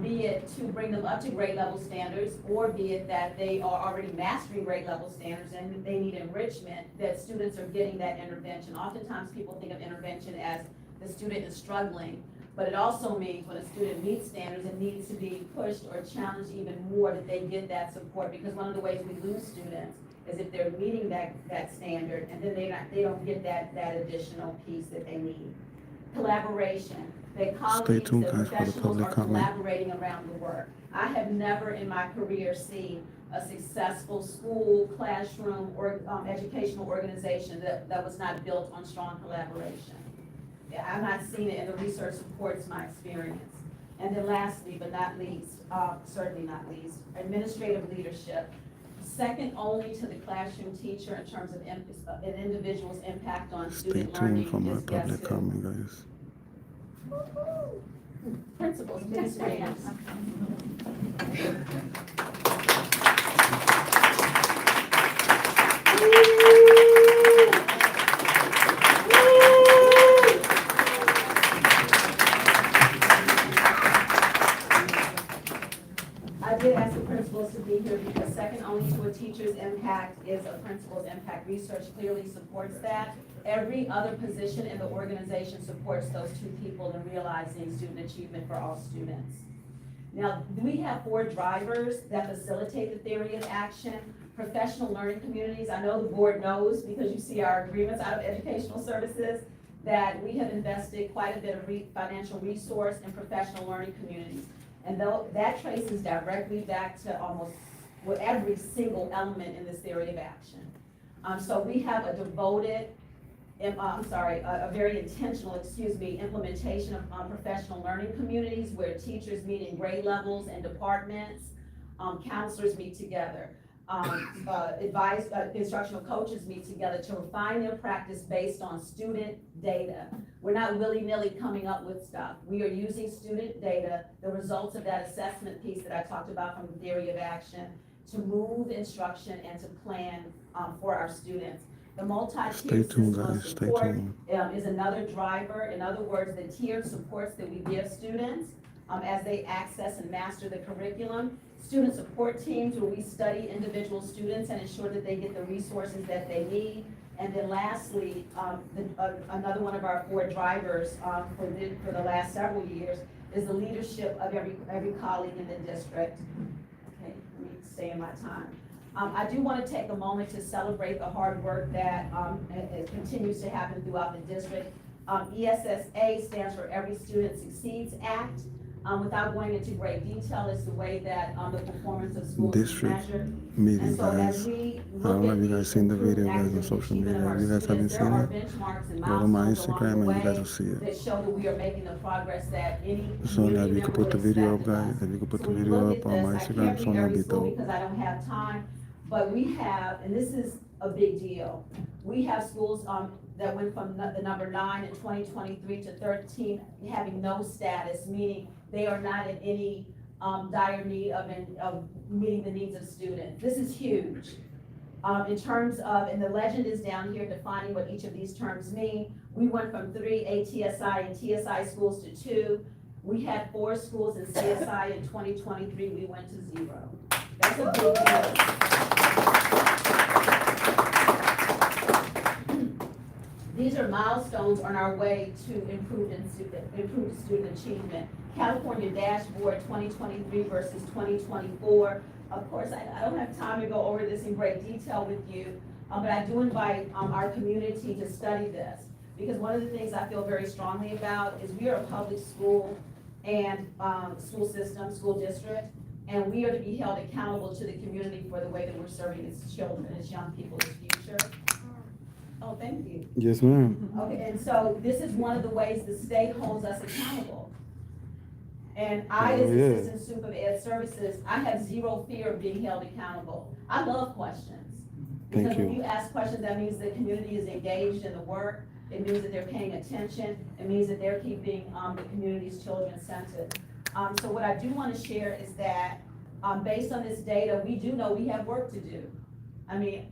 be it to bring them up to grade level standards, or be it that they are already mastering grade level standards and they need enrichment, that students are getting that intervention. Oftentimes people think of intervention as the student is struggling, but it also means when a student meets standards and needs to be pushed or challenged even more, that they get that support, because one of the ways we lose students is if they're meeting that standard and then they don't get that additional piece that they need. Collaboration. That colleagues and professionals are collaborating around the work. I have never in my career seen a successful school, classroom, or educational organization that was not built on strong collaboration. I've not seen it, and the research supports my experience. And then lastly, but not least, certainly not least, administrative leadership. Second only to the classroom teacher in terms of an individual's impact on student learning. Stay tuned for my public comment, guys. Principals, please stand. I did ask the principals to be here because second only to a teacher's impact is a principal's impact. Research clearly supports that. Every other position in the organization supports those two people in realizing student achievement for all students. Now, we have 4 drivers that facilitate the theory of action. Professional learning communities, I know the board knows because you see our agreements out of educational services, that we have invested quite a bit of financial resource in professional learning communities. And though that traces directly back to almost every single element in this theory of action. So we have a devoted, a very intentional, implementation of professional learning communities where teachers meet in grade levels and departments, counselors meet together, instructional coaches meet together to refine their practice based on student data. We're not willy-nilly coming up with stuff. We are using student data, the results of that assessment piece that I talked about from the theory of action, to move instruction and to plan for our students. The multi-tier system of support is another driver. In other words, the tiered supports that we give students as they access and master the curriculum. Student support teams where we study individual students and ensure that they get the resources that they need. And then lastly, another one of our 4 drivers for the last several years is the leadership of every colleague in the district. Okay, let me stay in my time. I do want to take a moment to celebrate the hard work that it continues to happen throughout the district. ESSA stands for Every Student Succeeds Act. Without going into great detail, it's the way that the performance of schools is measured. Meeting, guys. I don't know if you guys seen the video, guys, on social media. If you guys haven't seen it, go to my Instagram and you guys will see it. That show that we are making the progress that any So that we could put the video up, guys. If you could put the video up on my Instagram, so that'll be dope. Because I don't have time, but we have, and this is a big deal, we have schools that went from the number 9 in 2023 to 13 having no status, meaning they are not in any dire need of meeting the needs of students. This is huge. In terms of, and the legend is down here defining what each of these terms mean. We went from 3 ATSI and TSI schools to 2. We had 4 schools in CSI in 2023, we went to 0. That's a big deal. These are milestones on our way to improved student achievement. California Dashboard 2023 versus 2024. Of course, I don't have time to go over this in great detail with you, but I do invite our community to study this, because one of the things I feel very strongly about is we are a public school and school system, school district, and we are to be held accountable to the community for the way that we're serving its children, its young people, its future. Oh, thank you. Yes, ma'am. Okay, and so this is one of the ways the state holds us accountable. And I, as Assistant Super of Ed Services, I have zero fear of being held accountable. I love questions. Because when you ask questions, that means the community is engaged in the work. It means that they're paying attention. It means that they're keeping the community's children centered. So what I do want to share is that based on this data, we do know we have work to do. I mean,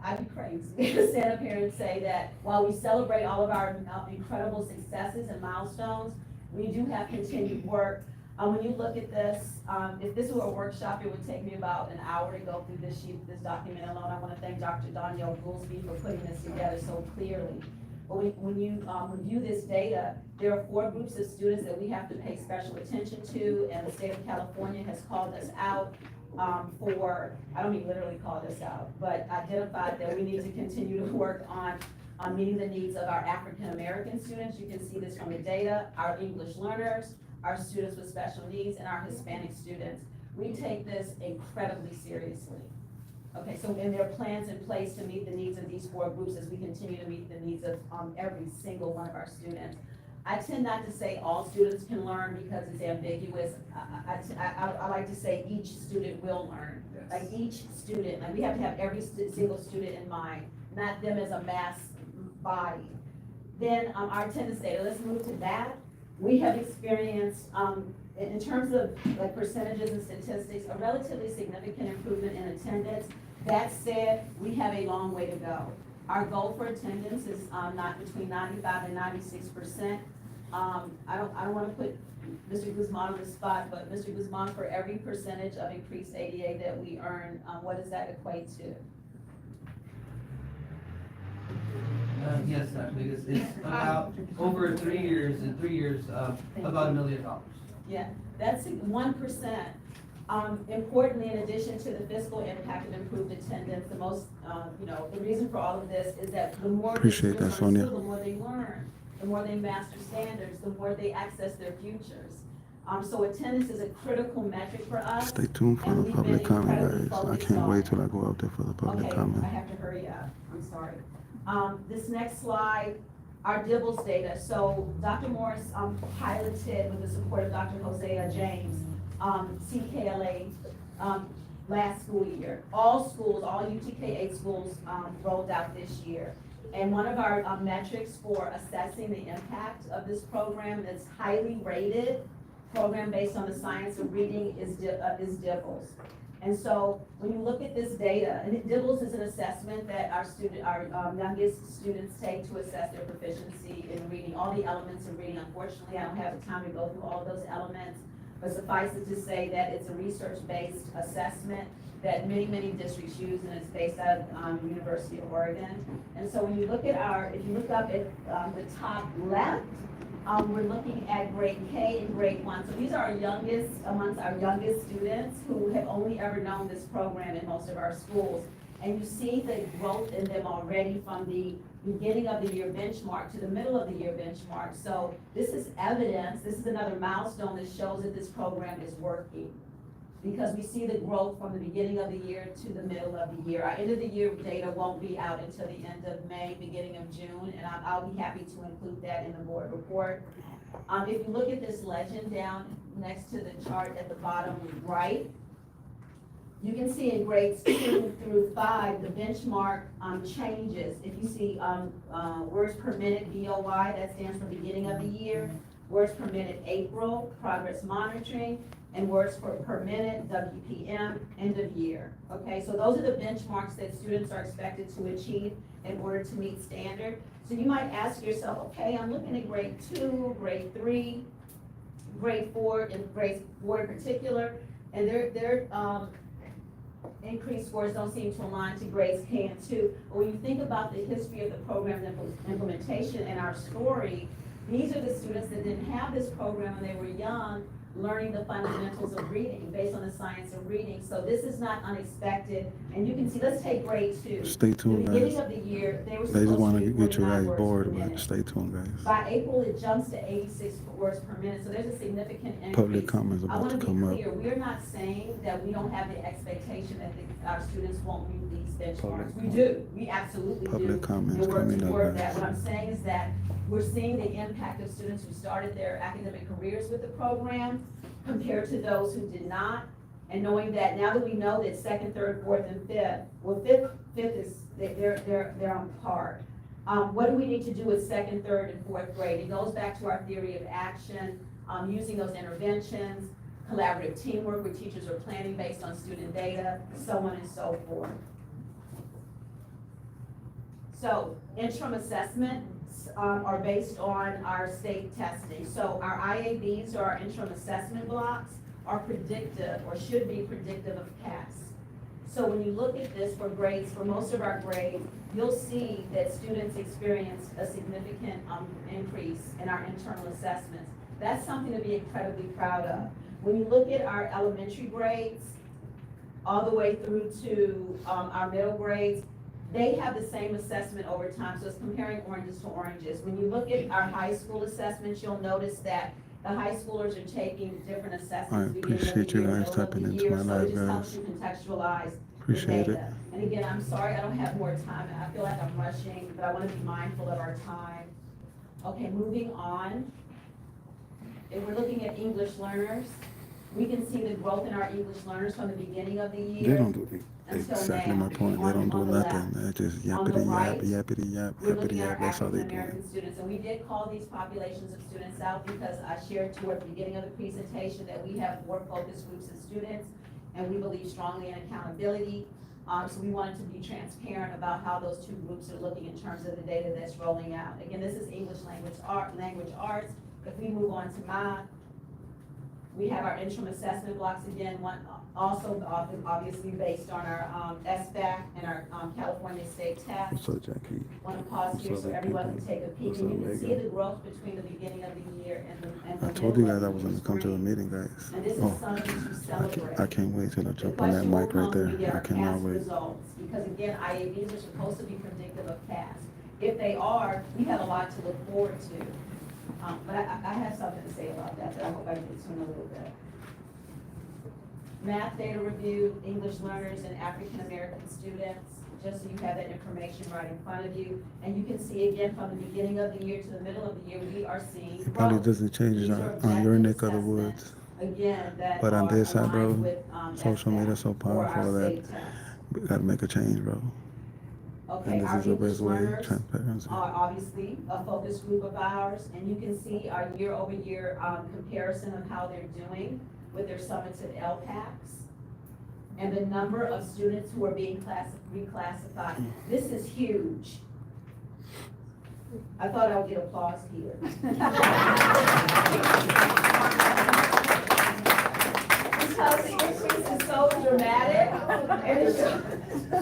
I'd be crazy to stand up here and say that while we celebrate all of our incredible successes and milestones, we do have continued work. When you look at this, if this were a workshop, it would take me about an hour to go through this document alone. I want to thank Dr. Danielle Goolsby for putting this together so clearly. But when you review this data, there are 4 groups of students that we have to pay special attention to, and the state of California has called us out I don't mean literally called us out, but identified that we need to continue to work on meeting the needs of our African American students. You can see this from the data, our English learners, our students with special needs, and our Hispanic students. We take this incredibly seriously. Okay, so and there are plans in place to meet the needs of these 4 groups as we continue to meet the needs of every single one of our students. I tend not to say all students can learn because it's ambiguous. I like to say each student will learn. Yes. Like each student, like we have to have every single student in mind, not them as a mass body. Then our attendance data, let's move to that. We have experienced, in terms of like percentages and statistics, a relatively significant improvement in attendance. That said, we have a long way to go. Our goal for attendance is not between 95 and 96%. I don't want to put Mr. Guzman on the spot, but Mr. Guzman, for every percentage of increased ADA that we earn, what does that equate to? Yes, because it's about over 3 years, in 3 years, about $1 million. Yeah, that's 1%. Importantly, in addition to the fiscal impact of improved attendance, the most, the reason for all of this is that the more the Appreciate that, students are in Sonia. school, the more they learn, the more they master standards, the more they access their futures. So attendance is a critical metric for us. Stay tuned for and the we've public been comment, incredibly guys. I focused can't on wait it. till I go out there for the public Okay, comment. I have to hurry up, I'm sorry. This next slide, our DIBELS data. So Dr. Morris piloted with the support of Dr. Hosea James, CKLA last school year. All schools, all UTK-8 schools rolled out this year. And one of our metrics for assessing the impact of this program that's highly rated program based on the science of reading is DIBELS. And so when you look at this data, and DIBELS is an assessment that our youngest students take to assess their proficiency in reading, all the elements of reading. Unfortunately, I don't have the time to go through all of those elements, but suffice it to say that it's a research-based assessment that many, many districts use, and it's based out of the University of Oregon. And so when you look at if you look up at the top left, we're looking at grade K and grade 1. So these are our youngest, amongst our youngest students who have only ever known this program in most of our schools. And you see the growth in them already from the beginning of the year benchmark to the middle of the year benchmark. So this is evidence, this is another milestone that shows that this program is working, because we see the growth from the beginning of the year to the middle of the year. Our end of the year data won't be out until the end of May, beginning of June, and I'll be happy to include that in the board report. If you look at this legend down next to the chart at the bottom right, you can see in grades 2 through 5, the benchmark changes. If you see words per minute, VOY, that stands for beginning of the year, words per minute, April, progress monitoring, and words per minute, WPM, end of year. Okay, so those are the benchmarks that students are expected to achieve in order to meet standard. So you might ask yourself, okay, I'm looking at grade 2, grade 3, grade 4, and grade 4 in particular, and their increased scores don't seem to align to grades K and 2. But when you think about the history of the program implementation and our story, these are the students that didn't have this program when they were young, learning the fundamentals of reading based on the science of reading. So this is not unexpected. And you can see, let's take grade 2. Stay tuned, the beginning guys. of the year, they were They just supposed want to to read get you 49 guys words bored, per but minute. stay tuned, guys. By April, it jumps to 86 words per minute, so there's a significant increase. Public comments I about want to to come be up. clear, we're not saying that we don't have the expectation that our students won't meet these benchmarks. We do, we absolutely do. Public comments And work coming up, toward guys. that. What I'm saying is that we're seeing the impact of students who started their academic careers with the program compared to those who did not. And knowing that, now that we know that second, third, fourth, and fifth, well, fifth is, they're on par. What do we need to do with second, third, and fourth grade? It goes back to our theory of action, using those interventions, collaborative teamwork where teachers are planning based on student data, so on and so forth. So interim assessments are based on our state testing. So our IABs, or our interim assessment blocks, are predictive, or should be predictive of CAS. So when you look at this for grades, for most of our grades, you'll see that students experience a significant increase in our internal assessments. That's something to be incredibly proud of. When you look at our elementary grades, all the way through to our middle grades, they have the same assessment over time, so it's comparing oranges to oranges. When you look at our high school assessments, you'll notice that the high schoolers are taking different assessments. I appreciate you guys tapping into my live, So it just helps guys. you contextualize Appreciate the it. data. And again, I'm sorry, I don't have more time. I feel like I'm rushing, but I want to be mindful of our time. Okay, moving on. If we're looking at English learners, we can see the growth in our English learners from the beginning of the year. They don't do until exactly now. my point. They don't do On the nothing. left. They just On the yappity right, yap, yappity yap, We're yappity looking at yap. our That's how they African do it. American students, and we did call these populations of students out because I shared toward the beginning of the presentation that we have 4 focus groups of students, and we believe strongly in accountability. So we wanted to be transparent about how those 2 groups are looking in terms of the data that's rolling out. Again, this is English language arts. If we move on to math, We have our interim assessment blocks again, one also obviously based on our SBAC and our California state test. What's up, Jackie? Want to pause here What's so up, everyone people? can take a peek, What's and you up, can see Megan? the growth between the beginning of the year and the I told you middle guys I of was the gonna come to the spring. meeting, guys. And this is Oh, something to celebrate. I can't wait till I The jump on that question will mic right come when we get there. I our cannot CAS wait. results, because again, IABs are supposed to be predictive of CAS. If they are, we have a lot to look forward to. But I have something to say about that I hope I get to in a little bit. Math data review, English learners and African American students, just so you have that information right in front of you. And you can see again from the beginning of the year to the middle of the year, we are seeing It probably growth. doesn't change These are on your objective neck of the assessments, woods. again, that But on are this side, bro, aligned with, social media is so SBAC or our powerful that state test. we gotta make a change, bro. Okay, And this our is the English best way, learners transparency. are obviously a focus group of ours, and you can see our year-over-year comparison of how they're doing with their summative LPACs and the number of students who are being reclassified. This is huge. I thought I would get applause here. Because the increase is so dramatic, and it's,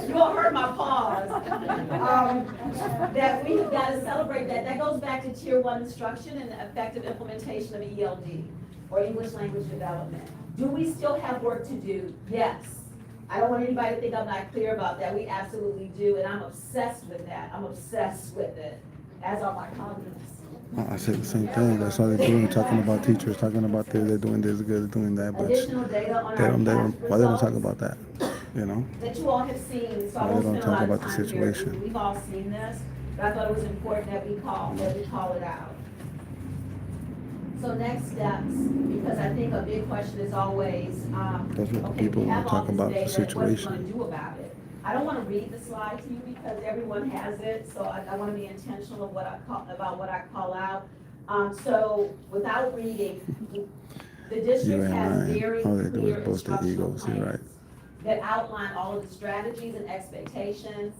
you all heard my pause, that we have got to celebrate that. That goes back to Tier 1 instruction and the effective implementation of ELD, or English Language Development. Do we still have work to do? Yes. I don't want anybody to think I'm not clear about that. We absolutely do, and I'm obsessed with that. I'm obsessed with it, as are my colleagues. I said the same thing. That's all they're doing, talking about teachers, talking about they're doing this good, they're doing that, but Additional data on they our don't, past why they don't talk results about that, you know? that you all have seen, so I Why they won't don't spend a talk lot of about the time here. situation? We've all seen this, but I thought it was important that we call it out. So next steps, because I think a big question is always, That's what the okay, people we want have to all talk this about, the data, what are we situation. gonna do about it? I don't wanna read the slide to you because everyone has it, so I wanna be intentional of what I call out. So without reading, the You district ain't has lying. very All they do clear is boast their instructional egos, you're right. plans that outline all of the strategies and expectations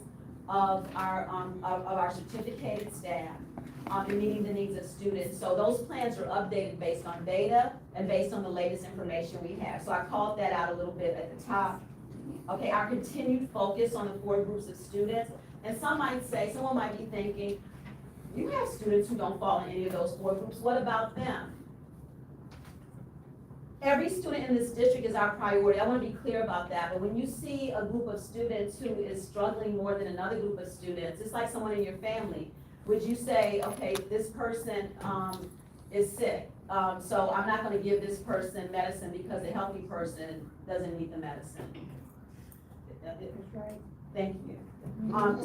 of our certificated staff in meeting the needs of students. So those plans are updated based on data and based on the latest information we have. So I called that out a little bit at the top. Okay, our continued focus on the 4 groups of students. And someone might be thinking, you have students who don't fall in any of those 4 groups, what about them? Every student in this district is our priority. I want to be clear about that. But when you see a group of students who is struggling more than another group of students, it's like someone in your family. Would you say, okay, this person is sick, so I'm not going to give this person medicine because a healthy person doesn't need the medicine? That's right. Thank you.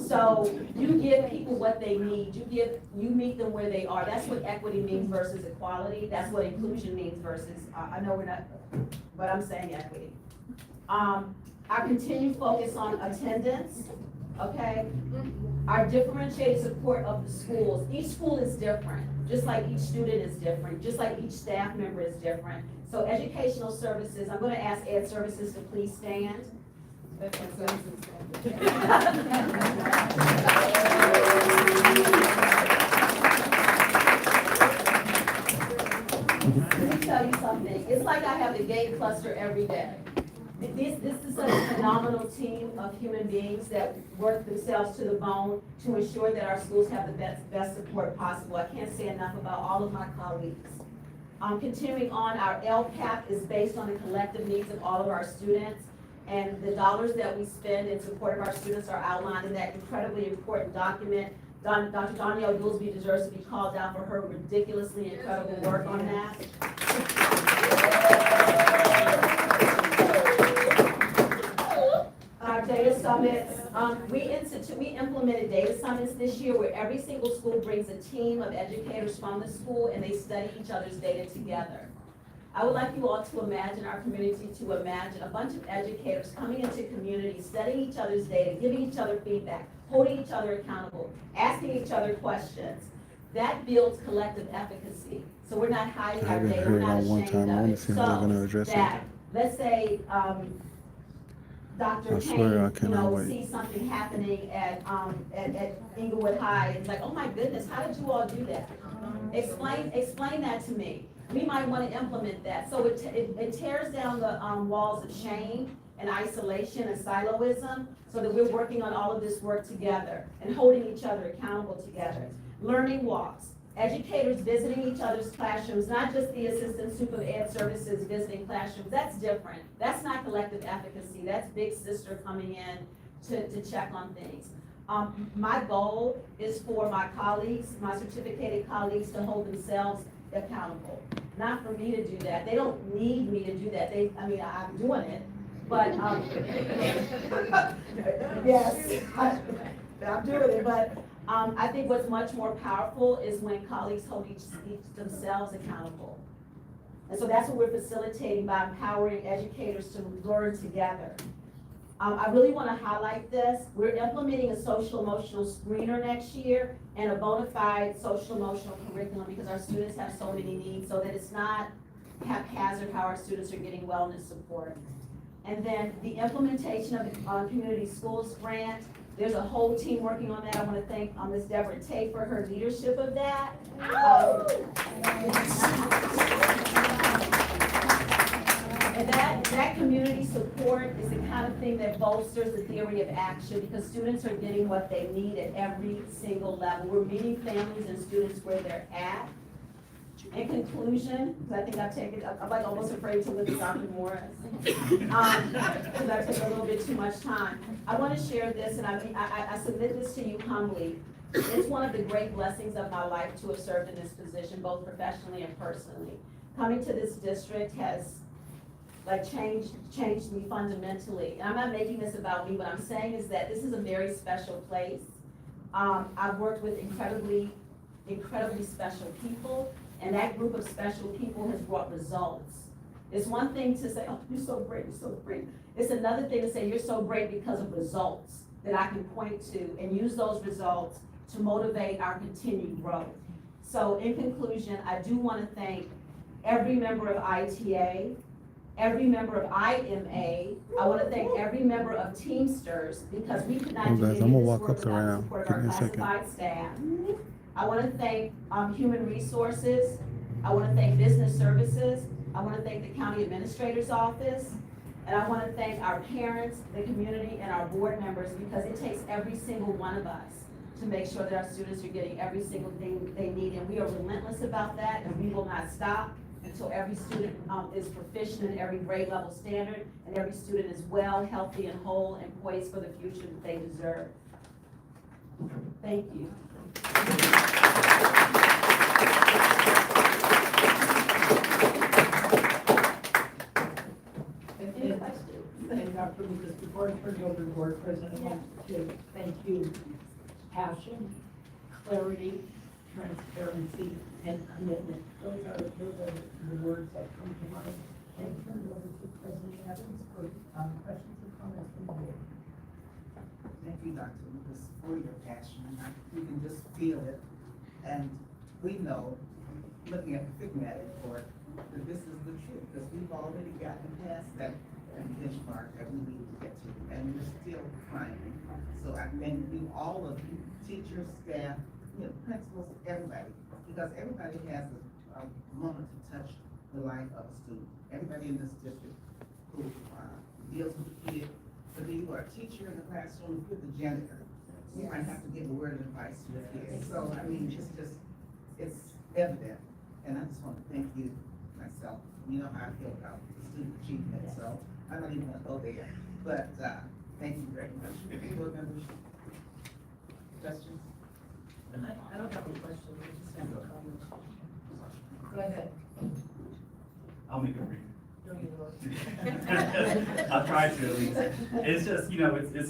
So you give people what they need. You meet them where they are. That's what equity means versus equality. That's what inclusion means versus, I know we're not, but I'm saying equity. Our continued focus on attendance, okay? Our differentiated support of the schools. Each school is different, just like each student is different, just like each staff member is different. So educational services, I'm gonna ask Ed Services to please stand. Let me tell you something. It's like I have the gate cluster every day. This is such a phenomenal team of human beings that work themselves to the bone to ensure that our schools have the best support possible. I can't say enough about all of my colleagues. Continuing on, our LCAP is based on the collective needs of all of our students. And the dollars that we spend in support of our students are outlined in that incredibly important document. Dr. Danielle Goolsby deserves to be called out for her ridiculously incredible work on that. Our data summits, we implemented data summits this year where every single school brings a team of educators from the school and they study each other's data together. I would like you all to imagine our community, to imagine a bunch of educators coming into community, studying each other's data, giving each other feedback, holding each other accountable, asking each other questions. That builds collective efficacy. So we're not hiding our data, we're not ashamed of it. So that, let's say, Dr. Payne, sees something happening at Inglewood High, and it's like, oh my goodness, how did you all do that? Explain that to me. we might want to implement that. So it tears down the walls of shame and isolation and siloism, so that we're working on all of this work together and holding each other accountable together. Learning walks, educators visiting each other's classrooms, not just the assistant super ed services visiting classrooms. That's different. That's not collective efficacy. That's big sister coming in to check on things. My goal is for my colleagues, my certificated colleagues, to hold themselves accountable. Not for me to do that. They don't need me to do that. I'm doing it, but, yes, I'm doing it, but, I think what's much more powerful is when colleagues hold each themselves accountable. And so that's what we're facilitating by empowering educators to learn together. I really want to highlight this. We're implementing a social emotional screener next year and a bona fide social emotional curriculum, because our students have so many needs, so that it's not haphazard how our students are getting wellness support. And then the implementation of the community schools grant. There's a whole team working on that. I want to thank Ms. Deborah Tate for her leadership of that. And that community support is the kind of thing that bolsters the theory of action, because students are getting what they need at every single level. We're meeting families and students where they're at. In conclusion, because I think I've taken, I'm like almost afraid to look at Dr. Morris, because I've taken a little bit too much time. I want to share this, and I submit this to you humbly. It's one of the great blessings of my life to have served in this position, both professionally and personally. Coming to this district has changed me fundamentally. And I'm not making this about me. What I'm saying is that this is a very special place. I've worked with incredibly special people, and that group of special people has brought results. It's one thing to say, oh, you're so great, you're so great. It's another thing to say, you're so great because of results that I can point to and use those results to motivate our continued growth. So in conclusion, I do want to thank every member of ITA, every member of IMA. I want to thank every member of Teamsters, because we could not do any of this work without the support of our classified staff. I want to thank Human Resources. I want to thank Business Services. I want to thank the County Administrator's Office. And I want to thank our parents, the community, and our board members, because it takes every single one of us to make sure that our students are getting every single thing they need. And we are relentless about that, and we will not stop until every student is proficient in every grade level standard, and every student is well, healthy, and whole, and poised for the future that they deserve. Thank you. And Dr. Lucas, before I turn it over to the board president, I want to thank you. Passion, clarity, transparency, and commitment. Those are the words that come to mind. And turn it over to President Evans for questions and comments from the board. Thank you, Dr. Lucas, for your passion. You can just feel it. And we know, looking at the Figmatic report, that this is the truth, because we've already gotten past that benchmark that we need to get to, and we're still climbing. So I thank you, all of you, teachers, staff, principals, everybody, because everybody has a moment to touch the life of a student. Everybody in this district who deals with the kid, whether you are a teacher in the classroom, if you're the janitor, you might have to give a word of advice to the kids. So, I mean, it's evident. And I just want to thank you myself. You know how I feel about student achievement, so I'm not even going to go there. But thank you very much. Board members, questions? I don't have a question, I just have a comment. Go ahead. I'll make it brief. I'll try to at least. It's just,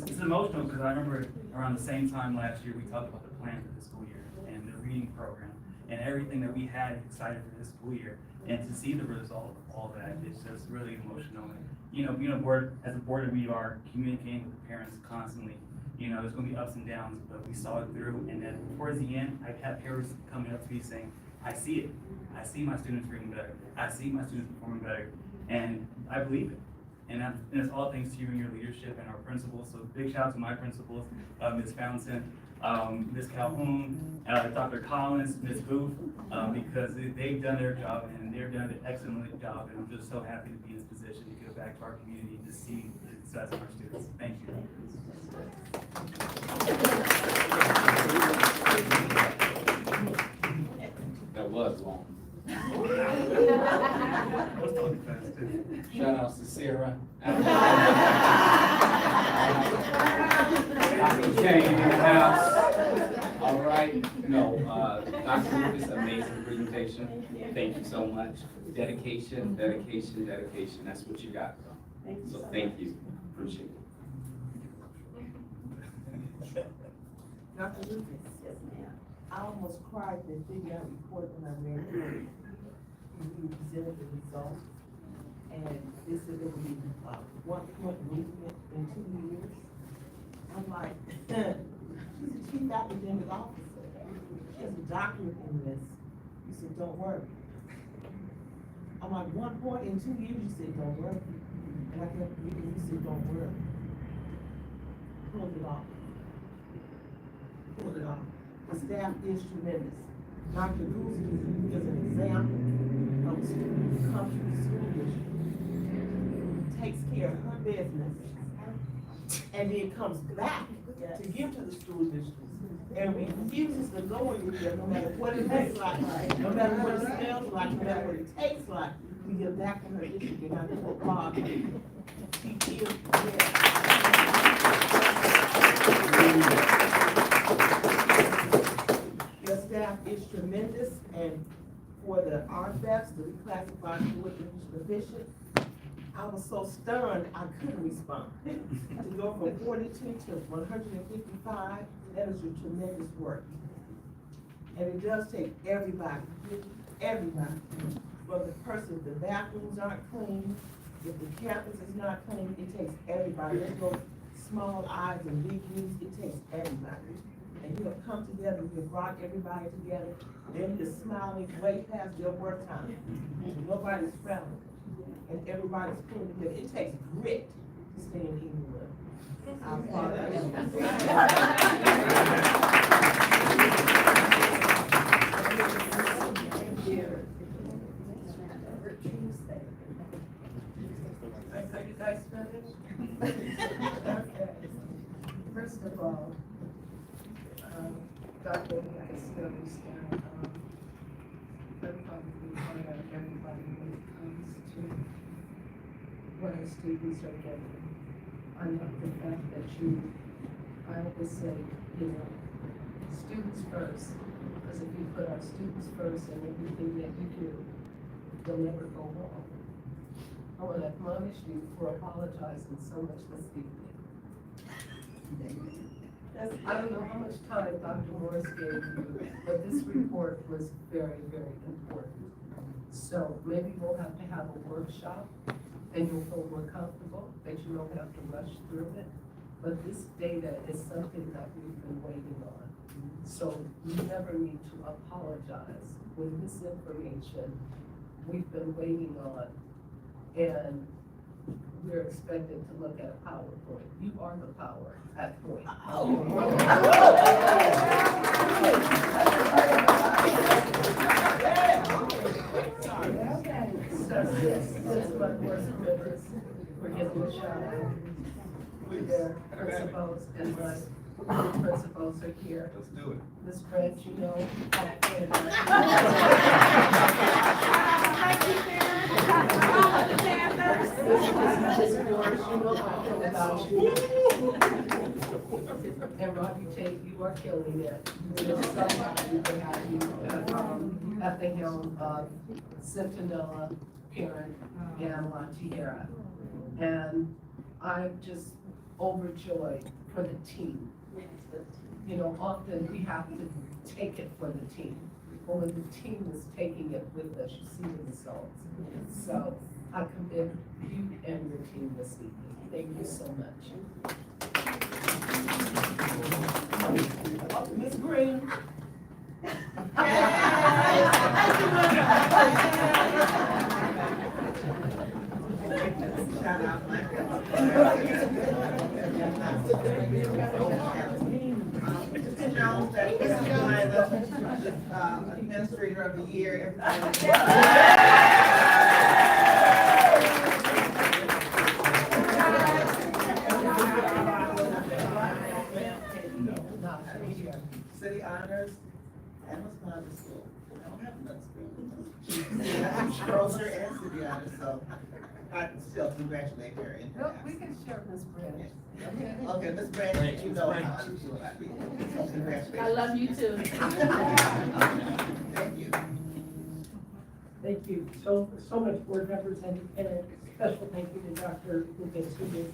it's emotional, because I remember around the same time last year, we talked about the plan for the school year and the reading program and everything that we had excited for this school year. And to see the result of all that, it's just really emotional. And, being a board, as a board, we are communicating with the parents constantly. There's going to be ups and downs, but we saw it through. And then towards the end, I've had parents coming up to me saying, I see it. I see my students reading better. I see my students performing better. And I believe it. And it's all thanks to you and your leadership and our principals. So big shout out to my principals, Ms. Fountain, Ms. Calhoun, Dr. Collins, Ms. Booth, because they've done their job and they've done an excellent job. And I'm just so happy to be in this position to give back to our community to see the success of our students. Thank you. That was long. Shout outs to Sarah. Dr. Kane in the house. All right. No, Dr. Lucas, amazing presentation. Thank you so much. Dedication, dedication, dedication. That's what you got. So thank you. Appreciate it. Dr. Lucas. Yes, ma'am. I almost cried to figure out report when I read it. You presented the results, and this is going to be 1 point movement in 2 years. I'm like, she's a chief academic officer. She has a doctorate in this. You said, don't worry. I'm like, 1 point in 2 years, you said, don't worry. And I kept reading, you said, don't worry. Pulled it off. Pulled it off. The staff is tremendous. Dr. Goose is an example of a student who comes from the school district, takes care of her business, and then comes back to give to the school district, and refuses to go anywhere, no matter what it looks like, no matter what it smells like, no matter what it tastes like. We get back to her district, and I know what Bob did. He is Your staff is tremendous, and for the RFEFs, the reclassified fluid proficient, I was so stunned I couldn't respond. To go from 42 to 155, that is a tremendous work. And it does take everybody. From the person, if the bathrooms aren't clean, if the campus is not clean, it takes everybody. There's no small I's and big U's, it takes everybody. And you have come together, you have brought everybody together, they're just smiling way past their work time. Nobody's frowning, and everybody's pulling together. It takes grit to stay in England. I'm proud of you. Are you guys finished? Okay. First of all, Dr. Lucas understand, I'm probably part of everybody when it comes to what our students are getting. I love the fact that I always say, students first, because if you put our students first in everything that you do, you'll never go wrong. I want to admonish you for apologizing so much this evening. I don't know how much time Dr. Morris gave you, but this report was very, very important. So maybe we'll have to have a workshop and you'll feel more comfortable that you don't have to rush through it. But this data is something that we've been waiting on. So you never need to apologize. With this information, we've been waiting on, and we're expected to look at a PowerPoint. You are the power at point. So yes, this is my first members. We're giving a shout out. Their principals and my principals are here. Let's do it. Ms. Fred, you know. And Robbie Tate, you are killing it. We're so happy to have you at the helm of Centinela, Parent, and La Tierra. And I'm just overjoyed for the team. Often we have to take it for the team. But when the team is taking it with us, you see the results. So I commend you and your team this evening. Thank you so much. Ms. Green. Shout out. announce that this is my administrator of the year. City honors, and what's my other school? I don't have another school. I'm Schroeder and city honors, so I still congratulate her. We can share Ms. Brand. Okay, Ms. Brand, you know how I feel about me. So congratulations. I love you too. Thank you. Thank you so much, board members, and a special thank you to Dr. Lucas, who is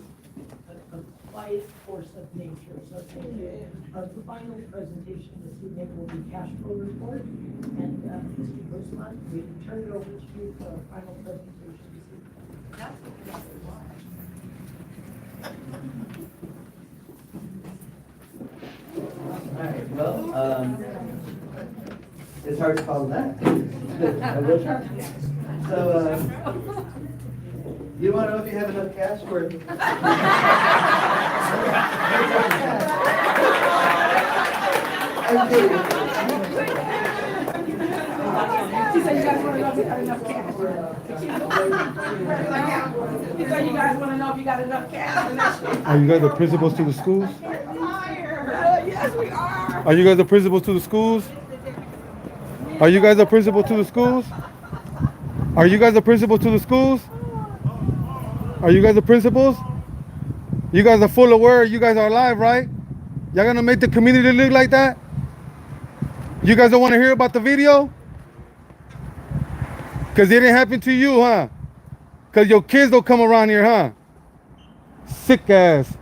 a quiet force of nature, so thank you. The final presentation this evening will be cash flow report, and Mr. Guzman, we turn it over to you for our final presentation this evening. All right, well, it's hard to follow that. I will try. So, you want to know if you have enough cash for it? She said you guys want to know if you got enough cash. He said you guys want to know if you got enough cash. Are you guys the principals to the schools? Yes, we are. Are you guys the principals to the schools? Are you guys the principal to the schools? Are you guys the principals to the schools? Are you guys the principals? You guys are full aware. You guys are alive, right? Y'all gonna make the community look like that? You guys don't want to hear about the video? Because it didn't happen to you, huh? Because your kids don't come around here, huh? Sick ass.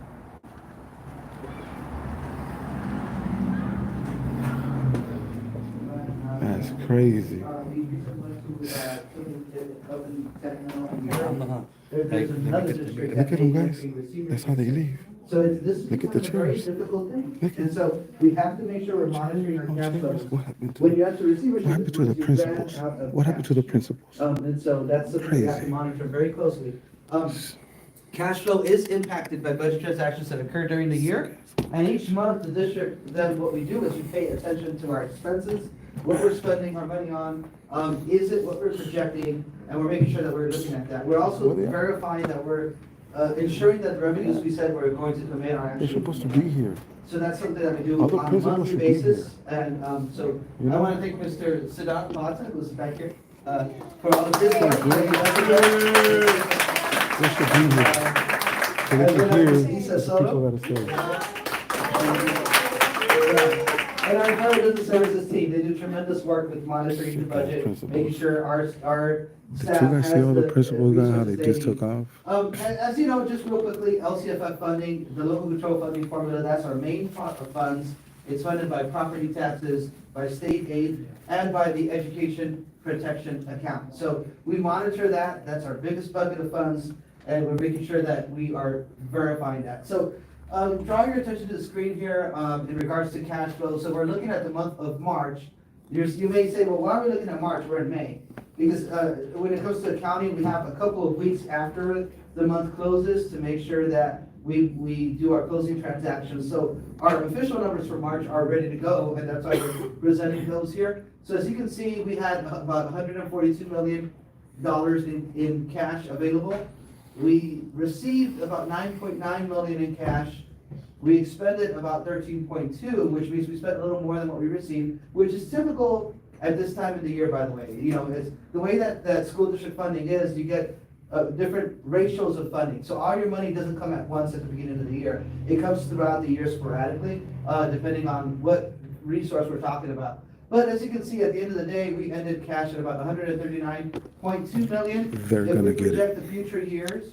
That's crazy. There's another district. Look at them, guys. That's how they leave. So this is Look at the a very chairs. difficult thing. Look at- And so we have to make sure we're monitoring our cash flows. What happened to When you have to receive What happened to the principals? What happened to the principals? And so that's something we have to Crazy. monitor very closely. Cash flow is impacted by budget transactions that occur during the year. And each month, the district, then what we do is we pay attention to our expenses, what we're spending our money on, is it what we're projecting, and we're making sure that we're looking at that. We're also Well, yeah. verifying that we're ensuring that the revenues we said we're going to come in are They're actually. supposed to be here. So that's something that we do Other on a principals monthly should be basis. And so You I know? want to thank Mr. Siddharth Mata, who's back here, for all of his work. They should be here. So they can hear what the people gotta say. And our entire business services team, they do tremendous work with monitoring the budget, making sure our staff Did you guys has see all the the principals guys, how they resources just need. took off? As you know, just real quickly, LCFF funding, the local control funding formula, that's our main pot of funds. It's funded by property taxes, by state aid, and by the education protection account. So we monitor that, that's our biggest bucket of funds, and we're making sure that we are verifying that. So, draw your attention to the screen here, in regards to cash flow. So we're looking at the month of March. You may say, well, why are we looking at March? We're in May. Because, when it comes to accounting, we have a couple of weeks after the month closes to make sure that we do our closing transactions. So our official numbers for March are ready to go, and that's why we're presenting those here. So as you can see, we had about $142 million in cash available. We received about $9.9 million in cash. We expended about 13.2, which means we spent a little more than what we received, which is typical at this time of the year, by the way. You know, it's the way that school district funding is, you get different ratios of funding. So all your money doesn't come at once at the beginning of the year. It comes throughout the year sporadically, depending on what resource we're talking about. But as you can see, at the end of the day, we ended cash at about $139.2 million. They're gonna get it. If we project the future years,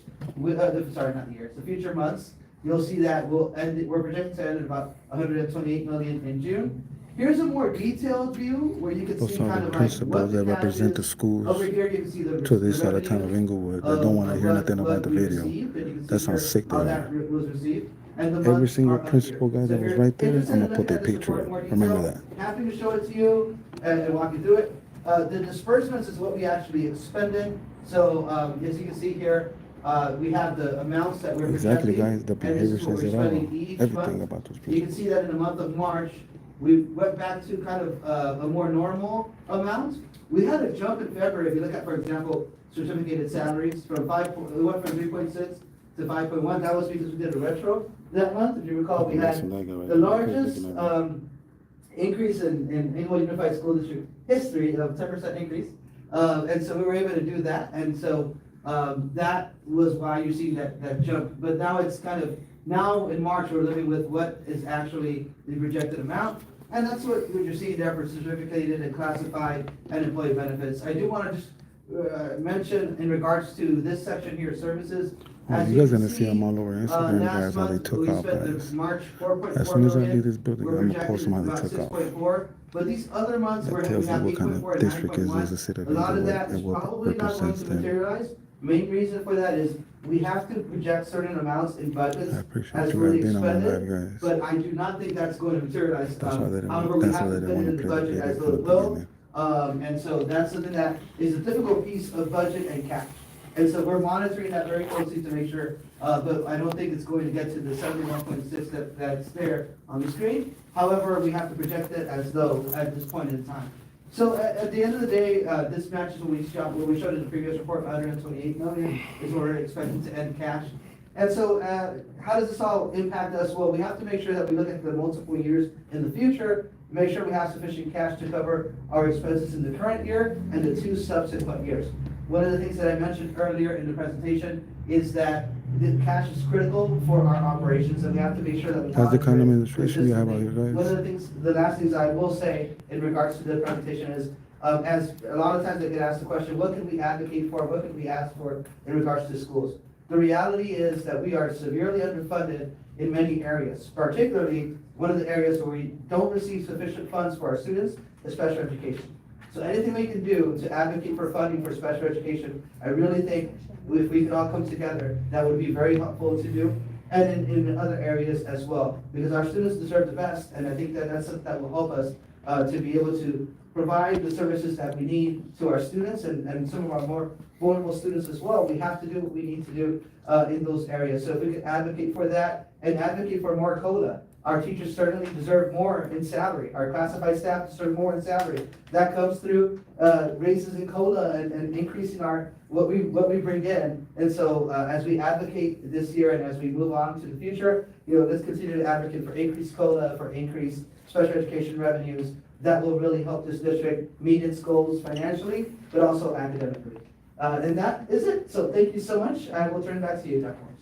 sorry, not the years, the future months, you'll see that we're projecting to end at about $128 million in June. Here's a more detailed view where you can Those see are kind the of like principals what that the cash represent the is. schools Over here, you can see the to this side of town revenue of Inglewood that don't want to hear nothing about the video. That sounds sick to how me. that was received. And the Every months single are up principal here. guy So that if was you're right there, interested I'm in gonna put looking their at this picture report in. in more Remember detail, that. happy to show it to you and walk you through it. The disbursements is what we actually expended. So, as you can see here, we have the amounts that we're Exactly, projecting, guys. The and this behavior is what says we're it all. spending each Everything month. about those You can principals. see that in the month of March, we went back to kind of a more normal amount. We had a jump in February, if you look at, for example, certificated salaries from we went from 3.6 to 5.1. That was because we did a retro that month. If you recall, we had the largest increase in Inglewood Unified School District history of 10% increase. And so we were able to do that. And so that was why you see that jump. But now it's kind of, now in March, we're living with what is actually the projected amount. And that's what you're seeing there for certificated and classified and employee benefits. I do want to just mention in regards to this section here, services. Oh, you guys gonna see them all over Instagram, guys, how they took off, guys. As soon as I leave this building, I'm gonna post them how they took off. But these other months, That we tells you have what kind 8.4 of and district is 9.1. the city of A lot of Inglewood that is and what probably not going represents to them. materialize. Main reason for that is we have to project certain amounts in budgets I appreciate as you really guys being on my live, expended, guys. but I do not think that's going to materialize. That's why they However, we didn't, have to put it in the play the budget video as from though the it will. beginning. And so that's something that is a difficult piece of budget and cash. And so we're monitoring that very closely to make sure, but I don't think it's going to get to the 71.6 that's there on the screen. However, we have to project it as though at this point in time. So at the end of the day, this matches what we showed in the previous report, 128 million is what we're expecting to end cash. And so how does this all impact us? Well, we have to make sure that we look at the multiple years in the future, make sure we have sufficient cash to cover our expenses in the current year and the 2 subsequent years. One of the things that I mentioned earlier in the presentation is that the cash is critical for our operations, and we have to make sure that we How's the kind of operate administration you have out here, consistently. One guys? of the things, the last things I will say in regards to the presentation is, as a lot of times I get asked the question, what can we advocate for, what can we ask for in regards to schools? The reality is that we are severely underfunded in many areas, particularly one of the areas where we don't receive sufficient funds for our students is special education. So anything we can do to advocate for funding for special education, I really think if we could all come together, that would be very helpful to do. And in other areas as well, because our students deserve the best, and I think that that's something that will help us to be able to provide the services that we need to our students and some of our more vulnerable students as well. We have to do what we need to do in those areas. So if we could advocate for that and advocate for more COLA. Our teachers certainly deserve more in salary. Our classified staff deserve more in salary. That comes through raises in COLA and increasing our what we bring in. And so as we advocate this year and as we move on to the future, let's continue to advocate for increased COLA, for increased special education revenues. That will really help this district meet its goals financially, but also academically. And that is it. So thank you so much. I will turn it back to you, Dr. Morris.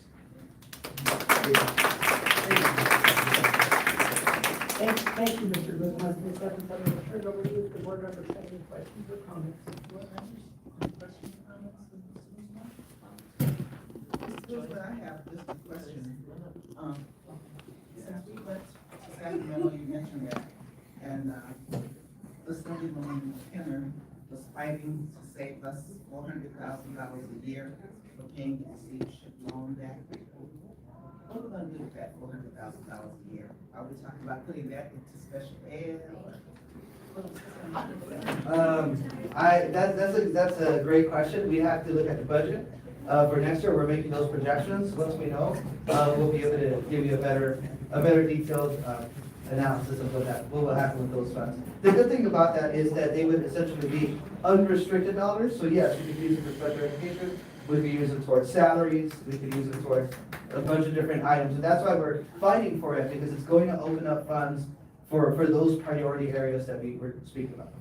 Thank you, Mr. Guzman. Ms. Evans, I'm going to turn it over to you if the board members have any questions or comments. I have just a question. Since we went to Sacramento, you mentioned that, and the Assemblywoman Kenner was fighting to save us $400,000 a year for paying the siege loan back. What are we gonna do with that $400,000 a year? Are we talking about putting that into special ed or? That's a great question. We have to look at the budget. For next year, we're making those projections. Once we know, we'll be able to give you a better detailed analysis of what will happen with those funds. The good thing about that is that they would essentially be unrestricted dollars. So yes, we could use it for special education. We could use it towards salaries. We could use it towards a bunch of different items. And that's why we're fighting for it, because it's going to open up funds for those priority areas that we were speaking about.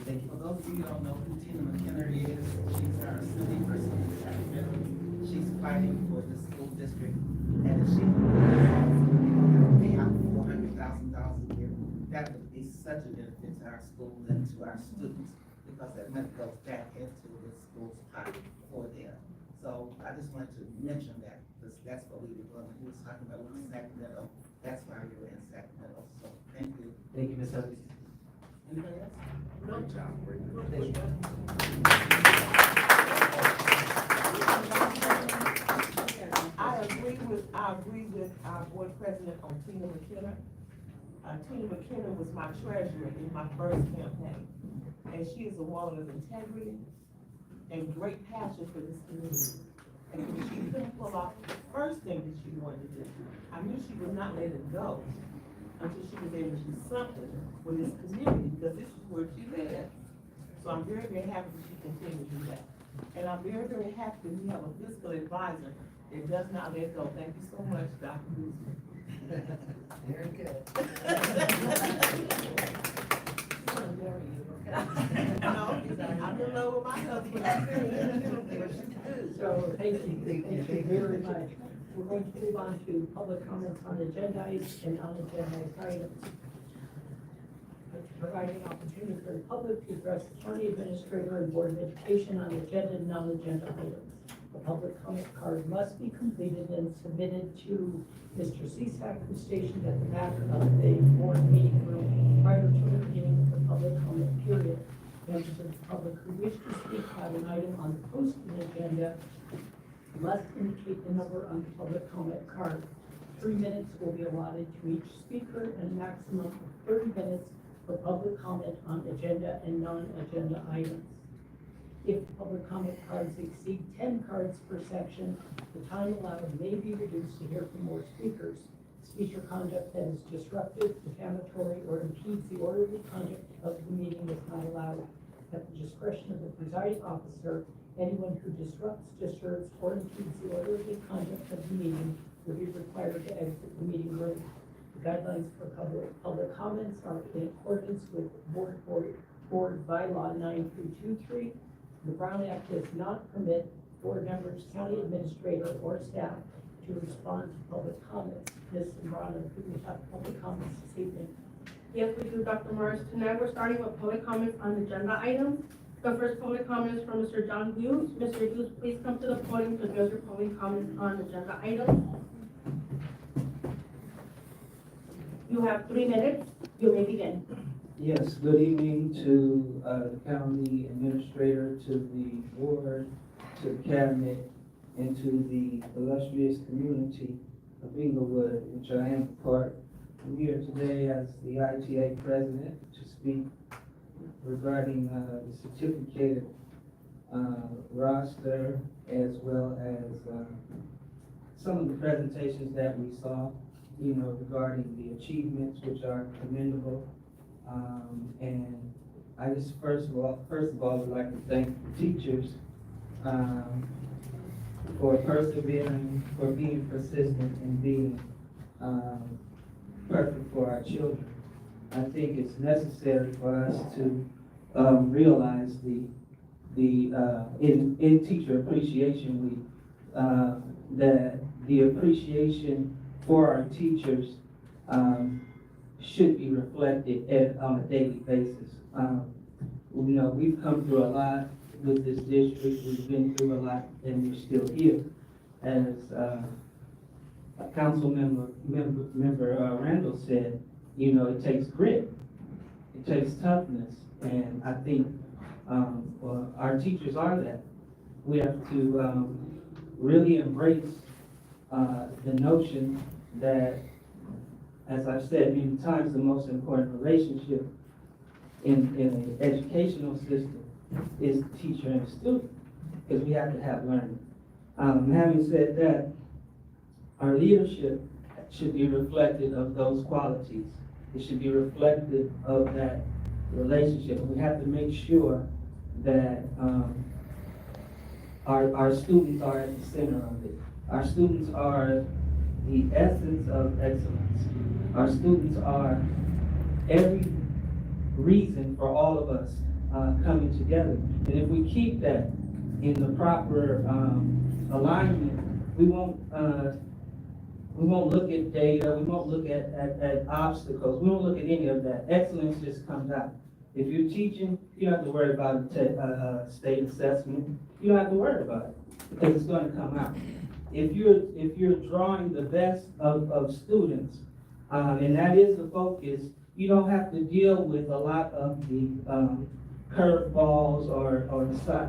Thank you. For those of you who don't know who Tina McKenna is, she's our assembly person in Sacramento. She's fighting for the school district, and if she would pay out $400,000 a year, that would be such a benefit to our school and to our students, because that money goes back into the school's pocket for them. So I just wanted to mention that, because that's what we were doing. We were talking about with Sacramento. That's why we were in Sacramento. So thank you. Thank you, Ms. Evans. Anybody else? Great job. Thank you. I agree with our board president on Tina McKenna. Tina McKenna was my treasurer in my first campaign, and she is a woman of integrity and great passion for this community. And when she couldn't pull off the first thing that she wanted to do, I knew she would not let it go until she was able to do something with this community, because this is where she lives. So I'm very, very happy that she continues to do that. And I'm very, very happy that we have a fiscal advisor that does not let go. Thank you so much, Dr. Guzman. Very good. I'm in love with my husband. So, thank you very much. We're going to move on to public comments on agenda items and non-agenda items. Providing opportunity for the public to address the county administrator and board of education on agenda and non-agenda items. A public comment card must be completed and submitted to Mr. Cisak, who's stationed at the back of the board meeting room prior to the beginning of the public comment period. Members of the public who wish to speak about an item on the posted agenda must indicate the number on the public comment card. 3 minutes will be allotted to each speaker and a maximum of 30 minutes for public comment on agenda and non-agenda items. If public comment cards exceed 10 cards per section, the time allowed may be reduced to hear from more speakers. Speaker conduct that is disruptive, defamatory, or impedes the orderly conduct of the meeting is not allowed. At the discretion of the presiding officer, anyone who disrupts, disturbs, or impedes the orderly conduct of the meeting will be required to exit the meeting room. The guidelines for public comments are in accordance with board bylaw 9323. The Brown Act does not permit board members, county administrator, or staff to respond to public comments. Ms. Zambrano, do we have public comments this evening? Yes, we do, Dr. Morris. Tonight, we're starting with public comments on agenda items. The first public comment is from Mr. John Hughes. Mr. Hughes, please come to the podium to address your public comments on agenda items. You have 3 minutes. You may begin. Yes, good evening to the county administrator, to the board, to the cabinet, and to the illustrious community of Inglewood, which I am a part. I'm here today as the ITA president to speak regarding the certificated roster, as well as some of the presentations that we saw, regarding the achievements, which are commendable. And I just first of all would like to thank the teachers for persevering, for being persistent, and being perfect for our children. I think it's necessary for us to realize in Teacher Appreciation Week that the appreciation for our teachers should be reflected on a daily basis. We've come through a lot with this district. We've been through a lot, and we're still here. As Council member Randall said, it takes grit, it takes toughness, and I think our teachers are that. We have to really embrace the notion that, as I've said many times, the most important relationship in an educational system is teacher and student, because we have to have learning. Having said that, our leadership should be reflective of those qualities. It should be reflective of that relationship. We have to make sure that our students are at the center of it. Our students are the essence of excellence. Our students are every reason for all of us coming together. And if we keep that in the proper alignment, we won't look at data, we won't look at obstacles, we won't look at any of that. Excellence just comes out. If you're teaching, you don't have to worry about a state assessment. You don't have to worry about it, because it's going to come out. If you're drawing the best of students, and that is the focus, you don't have to deal with a lot of the curveballs or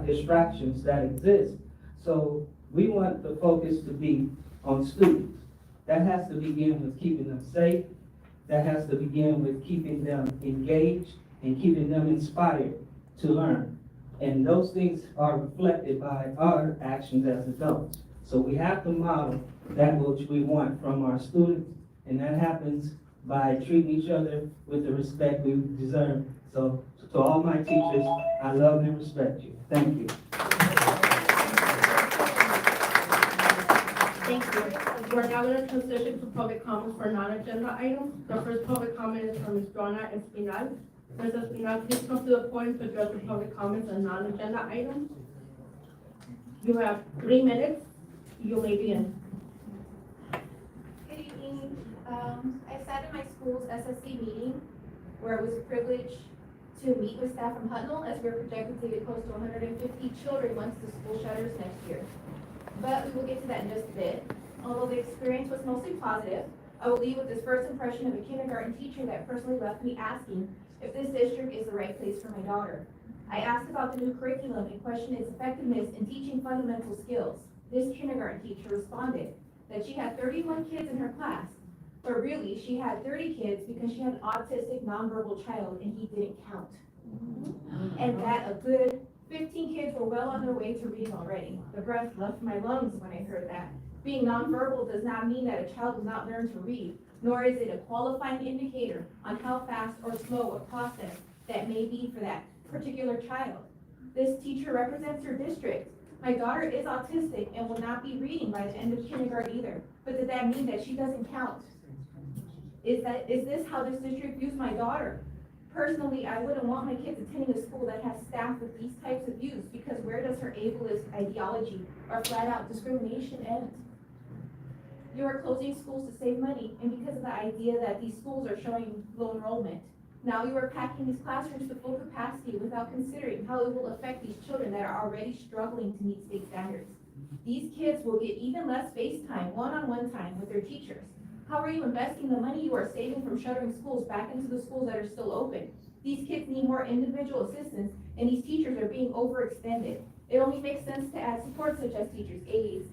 distractions that exist. So we want the focus to be on students. That has to begin with keeping them safe. That has to begin with keeping them engaged and keeping them inspired to learn. And those things are reflected by our actions as adults. So we have to model that which we want from our students, and that happens by treating each other with the respect we deserve. So to all my teachers, I love and respect you. Thank you. Thank you. We're now going to transition to public comments for non-agenda items. The first public comment is from Ms. Joanna Espinal. Ms. Espinal, please come to the podium to address the public comments on non-agenda items. You have 3 minutes. You may begin. Good evening. I sat in my school's SSC meeting where it was a privilege to meet with staff from Hutnell as we're projected to get close to 150 children once the school shutters next year. But we will get to that in just a bit. Although the experience was mostly positive, I will leave with this first impression of a kindergarten teacher that personally left me asking if this district is the right place for my daughter. I asked about the new curriculum and questioned its effectiveness in teaching fundamental skills. This kindergarten teacher responded that she had 31 kids in her class, but really she had 30 kids because she had an autistic nonverbal child and he didn't count. And that a good 15 kids were well on their way to reading already. The breath left my lungs when I heard that. Being nonverbal does not mean that a child will not learn to read, nor is it a qualifying indicator on how fast or slow a process that may be for that particular child. This teacher represents her district. My daughter is autistic and will not be reading by the end of kindergarten either. But does that mean that she doesn't count? Is this how this district views my daughter? Personally, I wouldn't want my kids attending a school that has staff with these types of views, because where does her ableist ideology or flat out discrimination end? You are closing schools to save money, and because of the idea that these schools are showing low enrollment. Now you are packing these classrooms to full capacity without considering how it will affect these children that are already struggling to meet state standards. These kids will get even less face time, one-on-one time with their teachers. How are you investing the money you are saving from shuttering schools back into the schools that are still open? These kids need more individual assistance, and these teachers are being overextended. It only makes sense to add support such as teachers' aides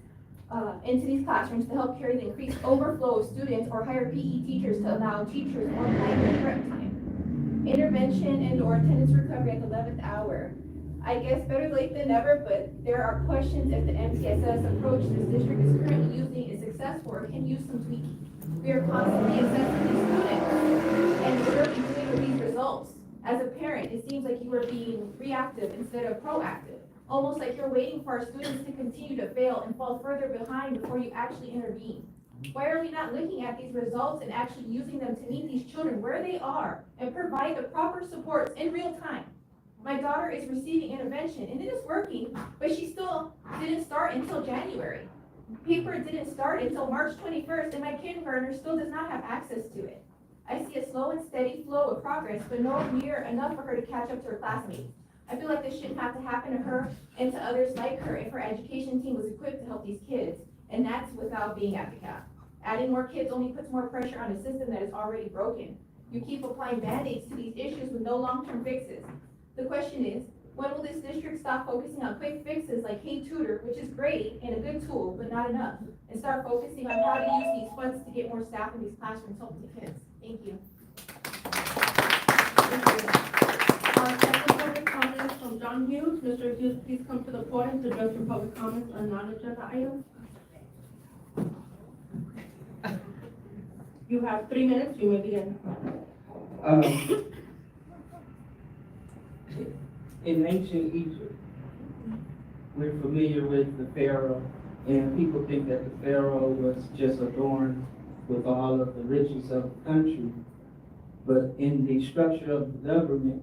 into these classrooms to help carry the increased overflow of students, or hire PE teachers to allow teachers more time and prep time. Intervention and or attendance recovery at the 11th hour. I guess better late than never, but there are questions if the MTSS approach this district is currently using is successful or can use some tweaking. We are constantly assessing these students, and what are we doing with these results? As a parent, it seems like you are being reactive instead of proactive. Almost like you're waiting for our students to continue to fail and fall further behind before you actually intervene. Why are we not looking at these results and actually using them to meet these children where they are and provide the proper supports in real time? My daughter is receiving intervention and it is working, but she still didn't start until January. Paper didn't start until March 21st, and my kindergartner still does not have access to it. I see a slow and steady flow of progress, but nowhere near enough for her to catch up to her classmates. I feel like this shouldn't have to happen to her and to others like her if her education team was equipped to help these kids, and that's without being at the cap. Adding more kids only puts more pressure on a system that is already broken. You keep applying band-aids to these issues with no long-term fixes. The question is, when will this district stop focusing on quick fixes like Hey Tutor, which is great and a good tool, but not enough, and start focusing on how to use these funds to get more staff in these classrooms helping the kids? Thank you. Second public comment from John Hughes. Mr. Hughes, please come to the podium to address your public comments on non-agenda items. You have 3 minutes. You may begin. In ancient Egypt, we're familiar with the Pharaoh, and people think that the Pharaoh was just adorned with all of the riches of the country. But in the structure of the government,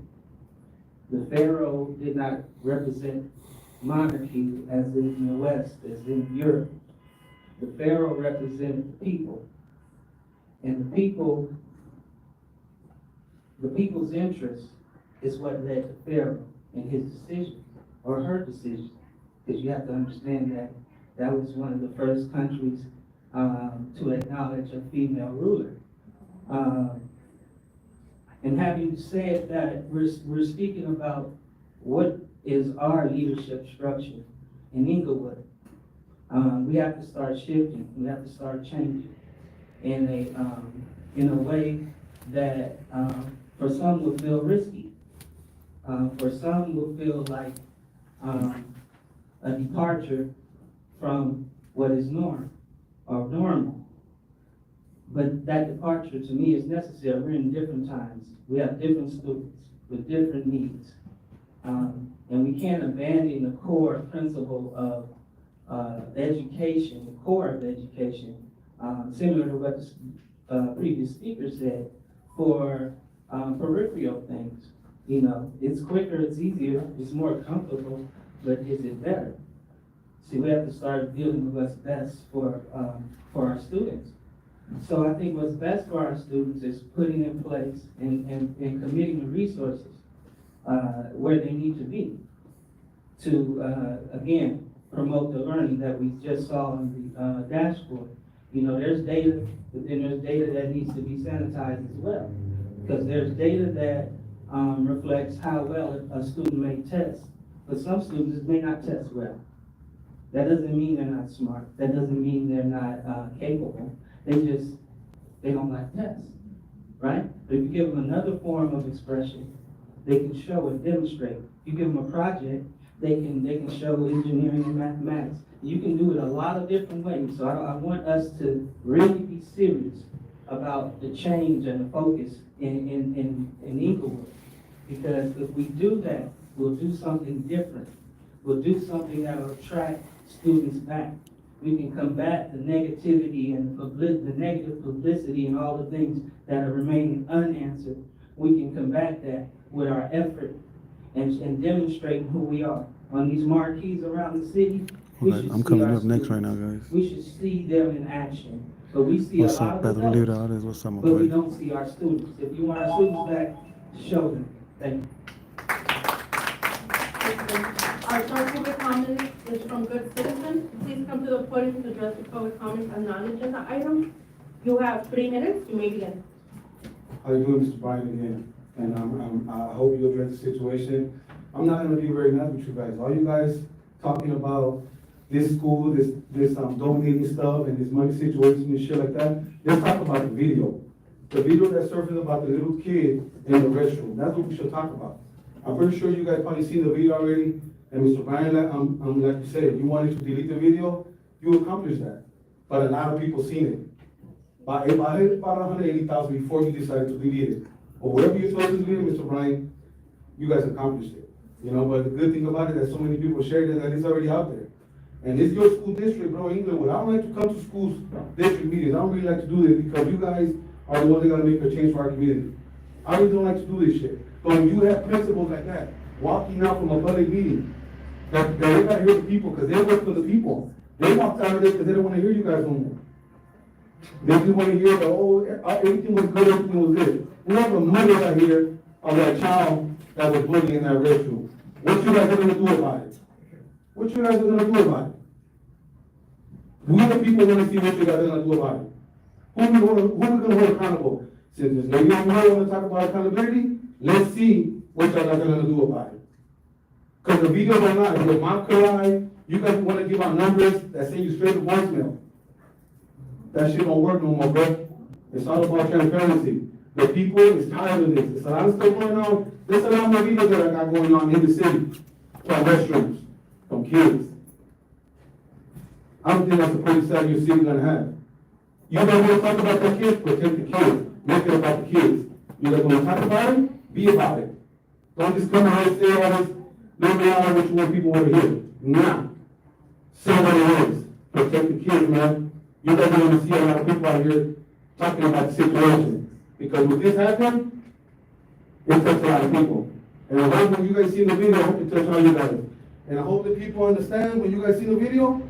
the Pharaoh did not represent monarchy as in the West, as in Europe. The Pharaoh represented the people. And the people's interest is what led to Pharaoh and his decision, or her decision. Because you have to understand that that was one of the first countries to acknowledge a female ruler. And having said that, we're speaking about what is our leadership structure in Inglewood. We have to start shifting. We have to start changing in a way that for some will feel risky. For some will feel like a departure from what is norm or normal. But that departure to me is necessary. We're in different times. We have different students with different needs. And we can't abandon the core principle of education, the core of education, similar to what the previous speaker said, for peripheral things. You know, it's quicker, it's easier, it's more comfortable, but is it better? See, we have to start dealing with what's best for our students. So I think what's best for our students is putting in place and committing the resources where they need to be to, again, promote the learning that we just saw on the dashboard. You know, there's data, but then there's data that needs to be sanitized as well. Because there's data that reflects how well a student may test, but some students may not test well. That doesn't mean they're not smart. That doesn't mean they're not capable. They don't like tests, right? But if you give them another form of expression, they can show and demonstrate. You give them a project, they can show engineering and mathematics. You can do it a lot of different ways. So I want us to really be serious about the change and the focus in Inglewood. Because if we do that, we'll do something different. We'll do something that will attract students back. We can combat the negativity and the negative publicity and all the things that are remaining unanswered. We can combat that with our effort and demonstrate who we are. On these marquees around the city, I'm coming up next right now, guys. we should see them in action. But we see What's a lot up, of Pedro adults, Lira? What's up, my but we boy? don't see our students. If you want our students back, show them. Thank you. Our third public comment is from Good Citizen. Please come to the podium to address the public comments on non-agenda items. You have 3 minutes. You may begin. How you doing, Mr. Bryan, again? And I hope you address the situation. I'm not gonna be very nice with you guys. All you guys talking about this school, this donating stuff and this money situation and shit like that, let's talk about the video. The video that's surfacing about the little kid in the restroom. That's what we should talk about. I'm pretty sure you guys probably seen the video already. And Mr. Bryan, like you said, you wanted to delete the video, you accomplished that. But a lot of people seen it. I hit about 180,000 before you decided to delete it. Or whatever you're supposed to do, Mr. Bryan, you guys accomplished it. You know, but the good thing about it is that so many people shared it that it's already out there. And it's your school district, bro, Inglewood. I don't like to come to school district meetings. I don't really like to do this because you guys are the ones that gotta make a change for our community. I really don't like to do this shit. But when you have principles like that, walking out from a public meeting, that they gotta hear the people because they work for the people. They walked out of this because they don't wanna hear you guys no more. They just wanna hear that, oh, everything was good, everything was good. We have a mother out here of that child that was bullied in that restroom. What you guys are gonna do about it? What you guys are gonna do about it? We the people wanna see what you guys are gonna do about it. Who we gonna hold accountable? Since there's no young man wanna talk about accountability, let's see what y'all are gonna do about it. Cause the videos are not, your mom cried, you guys wanna give out numbers that send you straight to voicemail. That shit don't work no more, bro. It's all about transparency. The people is tired of this. There's a lot of stuff going on. There's a lot more videos that I got going on in the city from restrooms, from kids. I don't think that's the police side your city gonna have. You guys wanna talk about the kids, protect the kids. Make it about the kids. You guys wanna talk about it? Be about it. Don't just come out and say all this, no matter what you want people want to hear. Nah. Say what it is. Protect the kids, man. You guys are gonna see a lot of people out here talking about the situation. Because when this happened, it touched a lot of people. And I hope when you guys see the video, I hope it touched all you guys. And I hope that people understand when you guys see the video,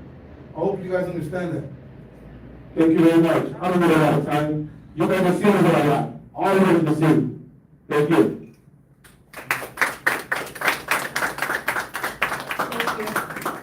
I hope you guys understand that. Thank you very much. I don't know a lot of time. You guys have seen it a lot. All of it is the same. Thank you.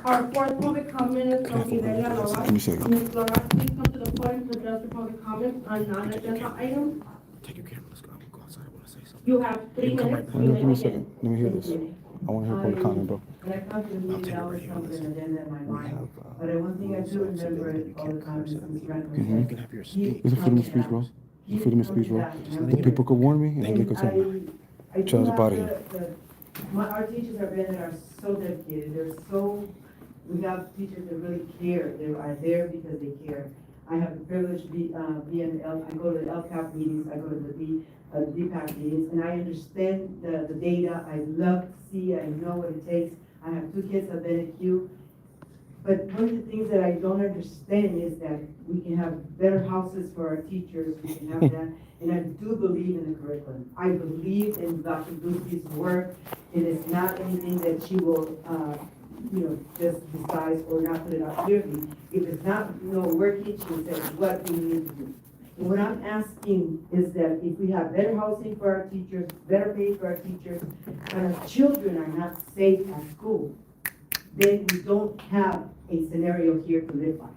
Our fourth public comment is from Iberia Laura. Ms. Laura, please come to the podium to address the public comments on non-agenda items. Take your camera, let's go. I'm gonna go outside. I wanna say something. You have 3 minutes. Give me a second. Let me hear this. I wanna hear public comment, bro. When I come to the meeting, I always come with an agenda in my mind. But the one thing I do remember all the time is Ms. Franklin. You can have your speech. It's a freedom of speech, bro. It's a freedom of speech, bro. People could warn me and they could tell me. Charles, about here. Our teachers are been there are so dedicated. We have teachers that really care. They are there because they care. I have the privilege to be in I go to the LCAP meetings, I go to the DPAC meetings, and I understand the data. I love to see, I know what it takes. I have 2 kids at Bennett Q. But one of the things that I don't understand is that we can have better houses for our teachers, we can have that, and I do believe in the curriculum. I believe in Dr. Lucy's work, and it's not anything that she will, just disguise or not put it out clearly. If it's not, working, she will say, what do we need to do? And what I'm asking is that if we have better housing for our teachers, better pay for our teachers, and our children are not safe at school, then we don't have a scenario here to live by.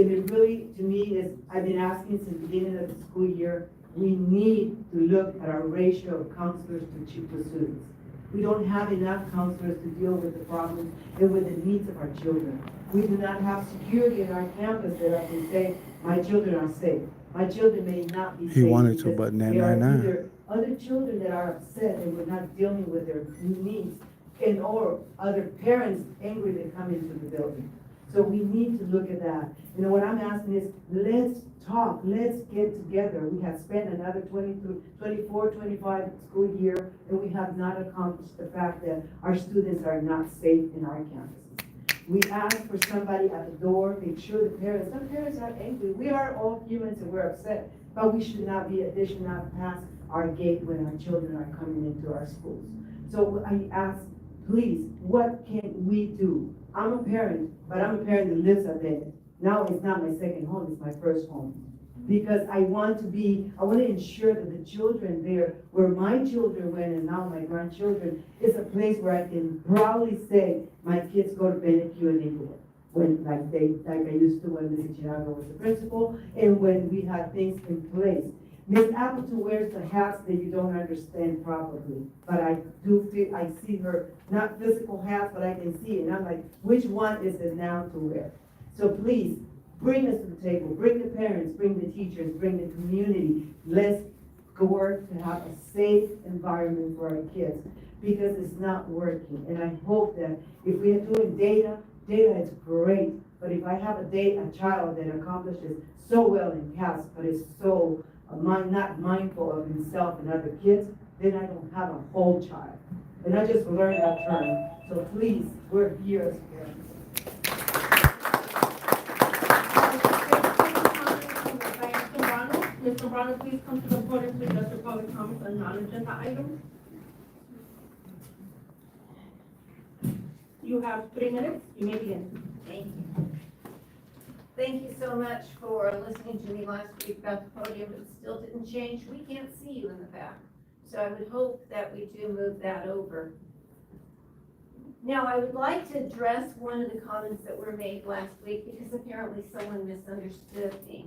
And it really, to me, is, I've been asking since the beginning of the school year, we need to look at our ratio of counselors to students. We don't have enough counselors to deal with the problems and with the needs of our children. We do not have security in our campus that I can say, my children are safe. My children may not be safe. He wanted to, because but there are 999. either other children that are upset and we're not dealing with their needs, and or other parents angry that come into the building. So we need to look at that. What I'm asking is, let's talk, let's get together. We have spent another 24, 25 school year, and we have not accomplished the fact that our students are not safe in our campuses. We ask for somebody at the door, make sure the parents, some parents are angry. We are all humans and we're upset, but they should not pass our gate when our children are coming into our schools. So I ask, please, what can we do? I'm a parent, but I'm a parent that lives at Bennett. Now it's not my second home, it's my first home. Because I want to ensure that the children there, where my children went and now my grandchildren, is a place where I can proudly say, my kids go to Bennett Q and Inglewood. Like I used to when Mrs. Chicago was the principal, and when we had things in place. Miss Appleton wears the hats that you don't understand probably, but I see her, not physical hats, but I can see it, and I'm like, which one is it now to wear? So please, bring us to the table, bring the parents, bring the teachers, bring the community. Let's work to have a safe environment for our kids, because it's not working. And I hope that if we are doing data is great, but if I have a child that accomplishes so well in CAS, but is so not mindful of himself and other kids, then I don't have a whole child. And I just learned that term. So please, we're here as parents. Mr. Brown, please come to the podium to address the public comments on non-agenda items. You have 3 minutes. You may begin. Thank you. Thank you so much for listening to me last week about the podium. It still didn't change. We can't see you in the back. So I would hope that we do move that over. Now, I would like to address one of the comments that were made last week, because apparently someone misunderstood me.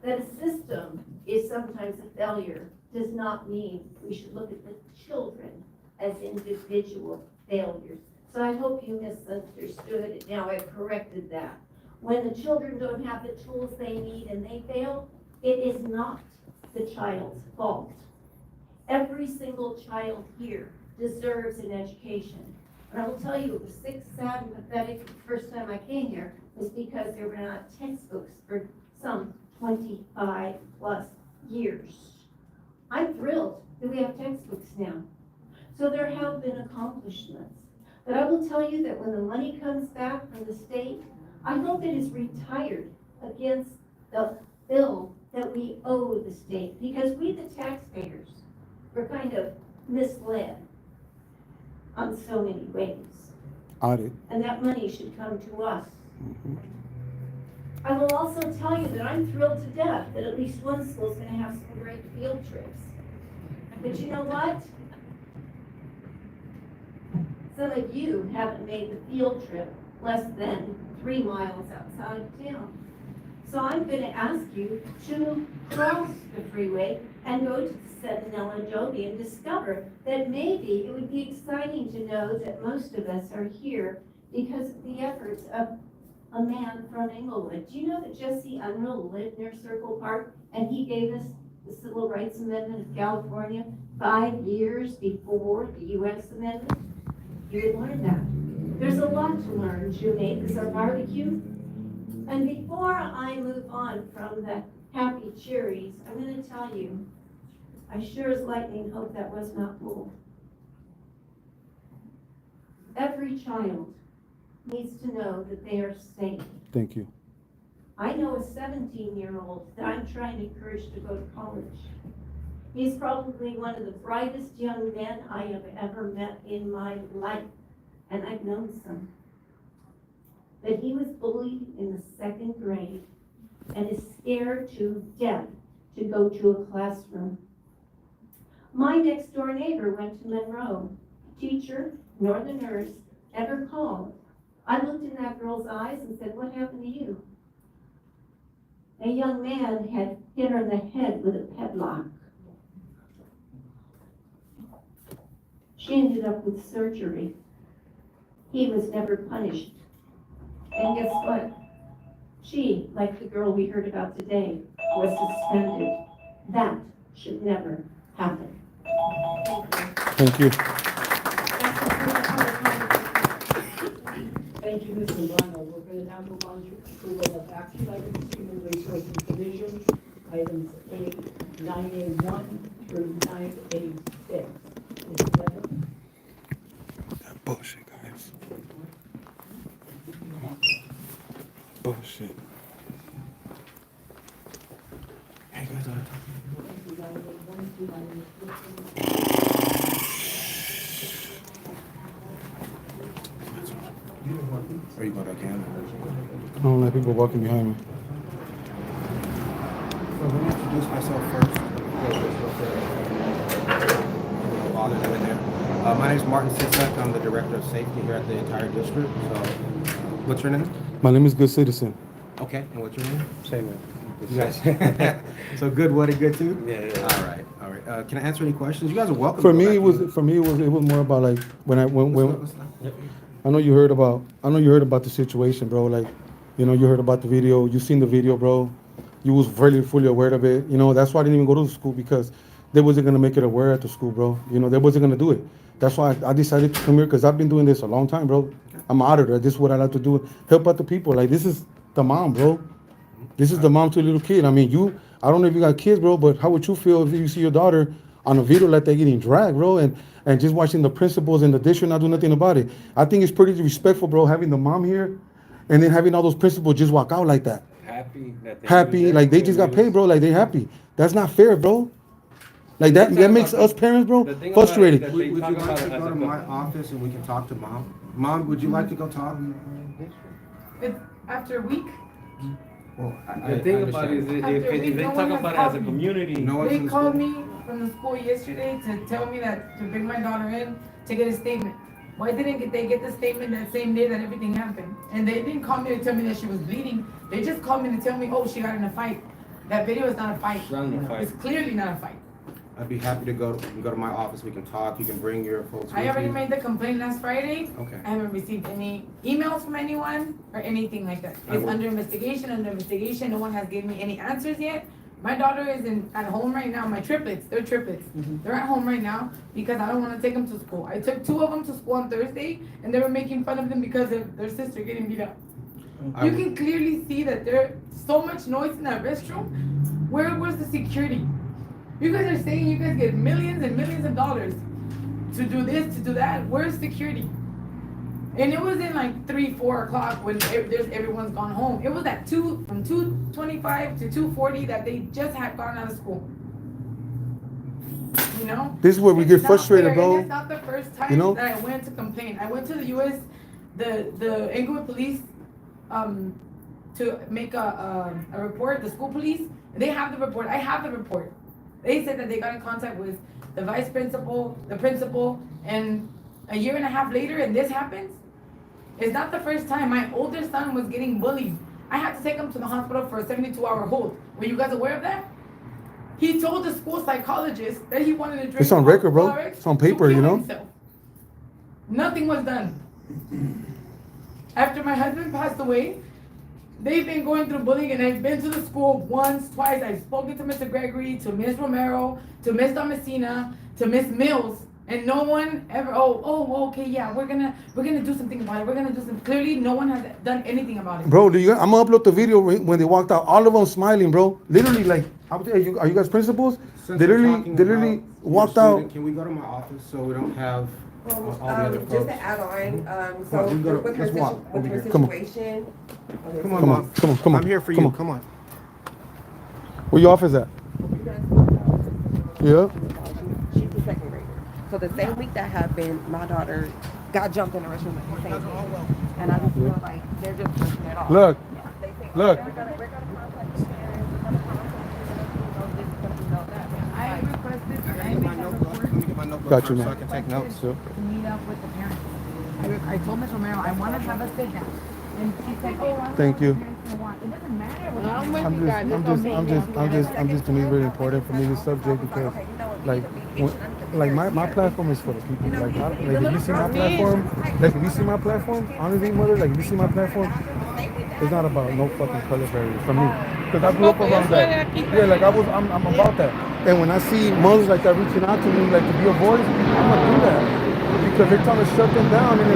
That a system is sometimes a failure does not mean we should look at the children as individual failures. So I hope you misunderstood it. Now I've corrected that. When the children don't have the tools they need and they fail, it is not the child's fault. Every single child here deserves an education. And I will tell you, it was sick, sad, and pathetic the first time I came here was because there were not textbooks for some 25 plus years. I'm thrilled that we have textbooks now. So there have been accomplishments. But I will tell you that when the money comes back from the state, I hope it is retired against the bill that we owe the state, because we, the taxpayers, were kind of misled on so many ways. Audit. And that money should come to us. I will also tell you that I'm thrilled to death that at least one school is going to have some great field trips. But you know what? Some of you haven't made the field trip less than 3 miles outside of town. So I'm going to ask you to cross the freeway and go to the Centinela Adobe and discover that maybe it would be exciting to know that most of us are here because of the efforts of a man from Inglewood. Do you know that Jesse Unruh lived near Circle Park, and he gave us the Civil Rights Amendment of California 5 years before the U.S. Amendment? You would learn that. There's a lot to learn, June 8th is our barbecue. And before I move on from the happy cheeries, I'm gonna tell you, I sure as lightning hope that was not bull. Every child needs to know that they are safe. Thank you. I know a 17-year-old that I'm trying to encourage to go to college. He's probably one of the brightest young men I have ever met in my life, and I've known some. But he was bullied in the 2nd grade and is scared to death to go to a classroom. My next door neighbor went to Monroe. Teacher, nor the nurse, ever called. I looked in that girl's eyes and said, "What happened to you?" A young man had hit her in the head with a padlock. She ended up with surgery. He was never punished. And guess what? She, like the girl we heard about today, was suspended. That should never happen. Thank you. Thank you, Ms. Lozano. We're going to now move on to approval of action items, Human Resources Division, items 9A1 through 9A6. Ms. Lozano? That bullshit, guys. Bullshit. Hey, guys, Are you going back in? I don't let people walking behind me. So let me introduce myself first. Audit in there. My name is Martin Sitzek. I'm the Director of Safety here at the entire district. So, what's your name? My name is Good Citizen. Okay, and what's your name? Same way. You guys. So good, what a good too. Yeah. All right, all right. Can I answer any questions? You guys are welcome. For to go me, back it was in. more about like when What's that? I know you heard about the situation, bro. Like, you heard about the video. You seen the video, bro. You was really fully aware of it. That's why I didn't even go to the school, because they wasn't gonna make it aware at the school, bro. They wasn't gonna do it. That's why I decided to come here, because I've been doing this a long time, bro. I'm an auditor. This is what I like to do. Help out the people. Like, this is the mom, bro. This is the mom to a little kid. I mean, I don't know if you got kids, bro, but how would you feel if you see your daughter on a video like they're getting dragged, bro, and just watching the principals in the district not do nothing about it? I think it's pretty respectful, bro, having the mom here and then having all those principals just walk out like that. Happy Like they just got paid, bro, like they happy. That's not fair, bro. Like that makes us parents, bro, frustrated. Would you like to go to my office and we can talk to mom? Mom, would you like to go talk? After a week? Well, The thing about it is if they talk about it as a community. They called me from the school yesterday to tell me that to bring my daughter in to get a statement. Why didn't they get the statement that same day that everything happened? And they didn't call me to tell me that she was bleeding. They just called me to tell me, oh, she got in a fight. That video is not a fight. It's clearly not a fight. I'd be happy to go to my office. We can talk. You can bring your folks. I already made the complaint last Friday. Okay. I haven't received any emails from anyone or anything like that. It's under investigation. No one has given me any answers yet. My daughter is at home right now. My triplets, they're triplets. They're at home right now because I don't want to take them to school. I took 2 of them to school on Thursday, and they were making fun of them because of their sister getting beat up. You can clearly see that there's so much noise in that restroom. Where's the security? You guys are saying you guys get millions and millions of dollars to do this, to do that. Where's security? And it wasn't like 3, 4 o'clock when everyone's gone home. It was at from 2:25 to 2:40 that they just had gone out of school. This is where we get frustrated, bro. And it's not the first time that I went to complain. I went to the U.S. the Inglewood police to make a report. The school police, they have the report. I have the report. They said that they got in contact with the vice principal, the principal, and a year and a half later, and this happens. It's not the first time. My older son was getting bullied. I had to take him to the hospital for a 72-hour hold. Were you guys aware of that? He told the school psychologist that he wanted to drink. It's on record, bro. It's on paper, himself. Nothing was done. After my husband passed away, they've been going through bullying, and I've been to the school once, twice. I've spoken to Mr. Gregory, to Ms. Romero, to Ms. Damascena, to Ms. Mills. And no one ever, okay, yeah, we're gonna do something about it. We're gonna do something. Clearly, no one has done anything about it. Bro, I'm gonna upload the video when they walked out. All of them smiling, bro. Literally, like, are you guys principals? Since They we're literally, talking they literally about your walked student, out. can we go to my office so we don't have all the other Just folks? to add on, Come on, we can go to- with her let's walk over here. situation. Come on, Come on, Mom. come on, come on. I'm here for come you, on. come on. Where your office at? Yeah. She's a second grader. So the same week that happened, my daughter got jumped in the restroom at the same thing. And I just feel like they're just pushing it off. Look, They say, look. We're gonna contact the parents, we're gonna contact this, we're gonna know that. I requested, Let me get my notebook. Let me get my notebook Got you, first so man. I can take notes. to meet up with the parents. I told Ms. Romero, I want to have a sit down. And she's like, oh, I don't Thank know you. what the parents want. It doesn't matter what I'm the with you guys. I'm just, to me, very important for me this subject because, like, my platform is for the people. Like, if you see my platform, honestly, mother, like, if you see my platform, it's not about no fucking color barriers for me. Because I grew up around that. Yeah, like, I'm about that. And when I see mothers like that reaching out to me, like, to be a voice, I'm gonna do that. Because they're trying to shut them down, and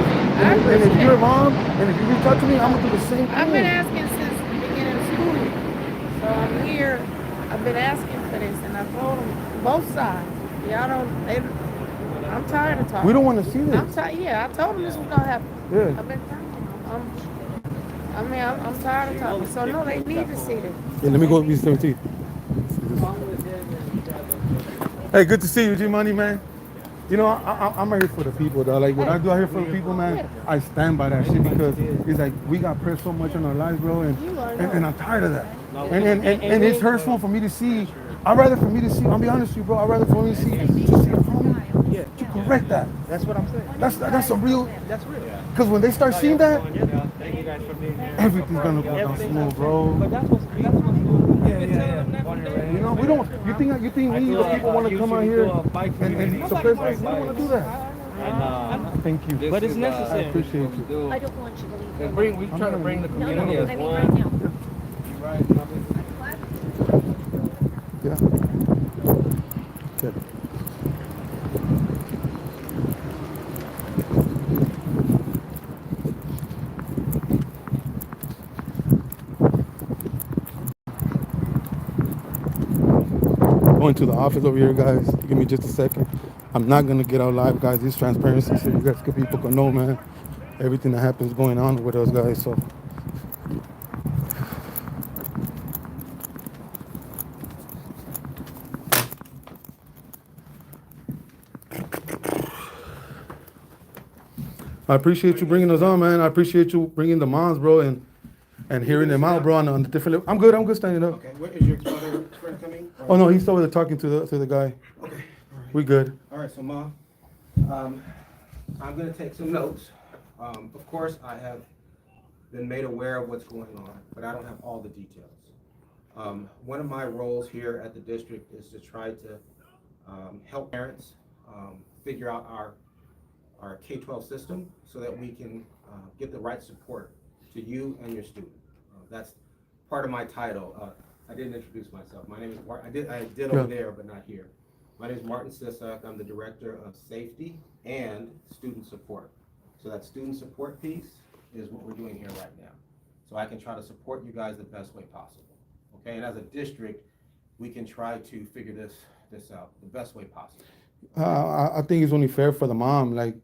if you're a mom, and if you reach out to me, I'm gonna do the same thing. I've been asking since the beginning of school year. So I'm here, I've been asking for this, and I told them, both sides, I'm tired of talking. We don't want to see this. I'm tired, I told them this was gonna happen. Yeah. I've been telling them. I'm tired of talking, so no, they need to see this. Yeah, let me go use 17. Hey, good to see you, G-Money, man. You know, I'm right here for the people, though. Like, what I do out here for the people, man, I stand by that shit because it's like we got pressed so much in our lives, bro, and I'm tired of that. And it's hurtful for me to see. I'll be honest with you, bro, I'd rather for me to see a problem to correct that. That's what I'm saying. That's a real. That's real. Because when they start seeing that, Thank you guys for being here. everything's gonna go down smooth, bro. But that's what's yeah. You know, we don't. You think we the people want to come out here and suppress us? We don't want to do that. Thank you. But it's necessary. I appreciate you. I don't want you to leave. We try to bring the No, community as I mean, one. right now. Right. Yeah. Okay. Going to the office over here, guys. Give me just a second. I'm not gonna get out live, guys. This transparency, so you guys, people can know, man, everything that happens going on with us, guys. So. I appreciate you bringing us on, man. I appreciate you bringing the moms, bro, and hearing them out, bro, on the different. I'm good standing up. Okay, what is your other friend coming? Oh no, he's over there talking to the guy. Okay. We good. All right, so Mom, I'm gonna take some notes. Of course, I have been made aware of what's going on, but I don't have all the details. One of my roles here at the district is to try to help parents figure out our K-12 system so that we can get the right support to you and your student. That's part of my title. I didn't introduce myself. My name is Martin. I did over there, but not here. My name is Martin Sisak. I'm the Director of Safety and Student Support. So that student support piece is what we're doing here right now. So I can try to support you guys the best way possible. Okay, and as a district, we can try to figure this out the best way possible. I think it's only fair for the mom. Like,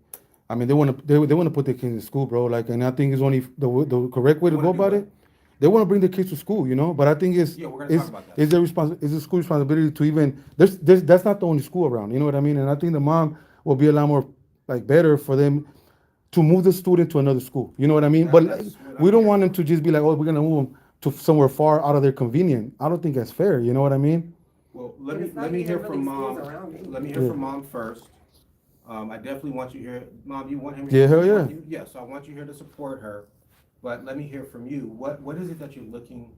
I mean, they want to put their kids in school, bro. Like, and I think it's only the correct way to go about it. They want to bring their kids to school, you know. But I think it's the school responsibility to even that's not the only school around. You know what I mean? And I think the mom will be a lot more like better for them to move the student to another school. You know what I mean? But we don't want them to just be like, oh, we're gonna move them to somewhere far out of their convenience. I don't think that's fair. You know what I mean? Well, let me hear from Mom. Let me hear from Mom first. I definitely want you here. Mom, you want him here? Yeah, hell yeah. Yes, I want you here to support her. But let me hear from you. What is it that you're looking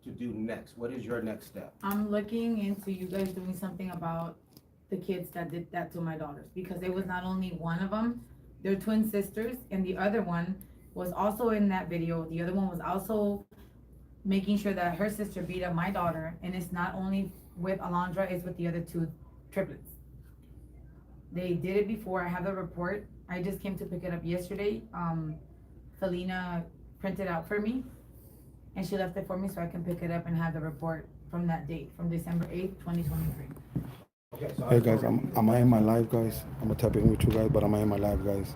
to do next? What is your next step? I'm looking into you guys doing something about the kids that did that to my daughters, because it was not only one of them, they're twin sisters, and the other one was also in that video. The other one was also making sure that her sister beat up my daughter, and it's not only with Alondra, it's with the other two triplets. They did it before. I have the report. I just came to pick it up yesterday. Felina printed out for me, and she left it for me so I can pick it up and have the report from that date, from December 8th, 2023. Okay, so Hey guys, I'm gonna end my live, guys. I'm gonna tap in with you guys, but I'm gonna end my live, guys.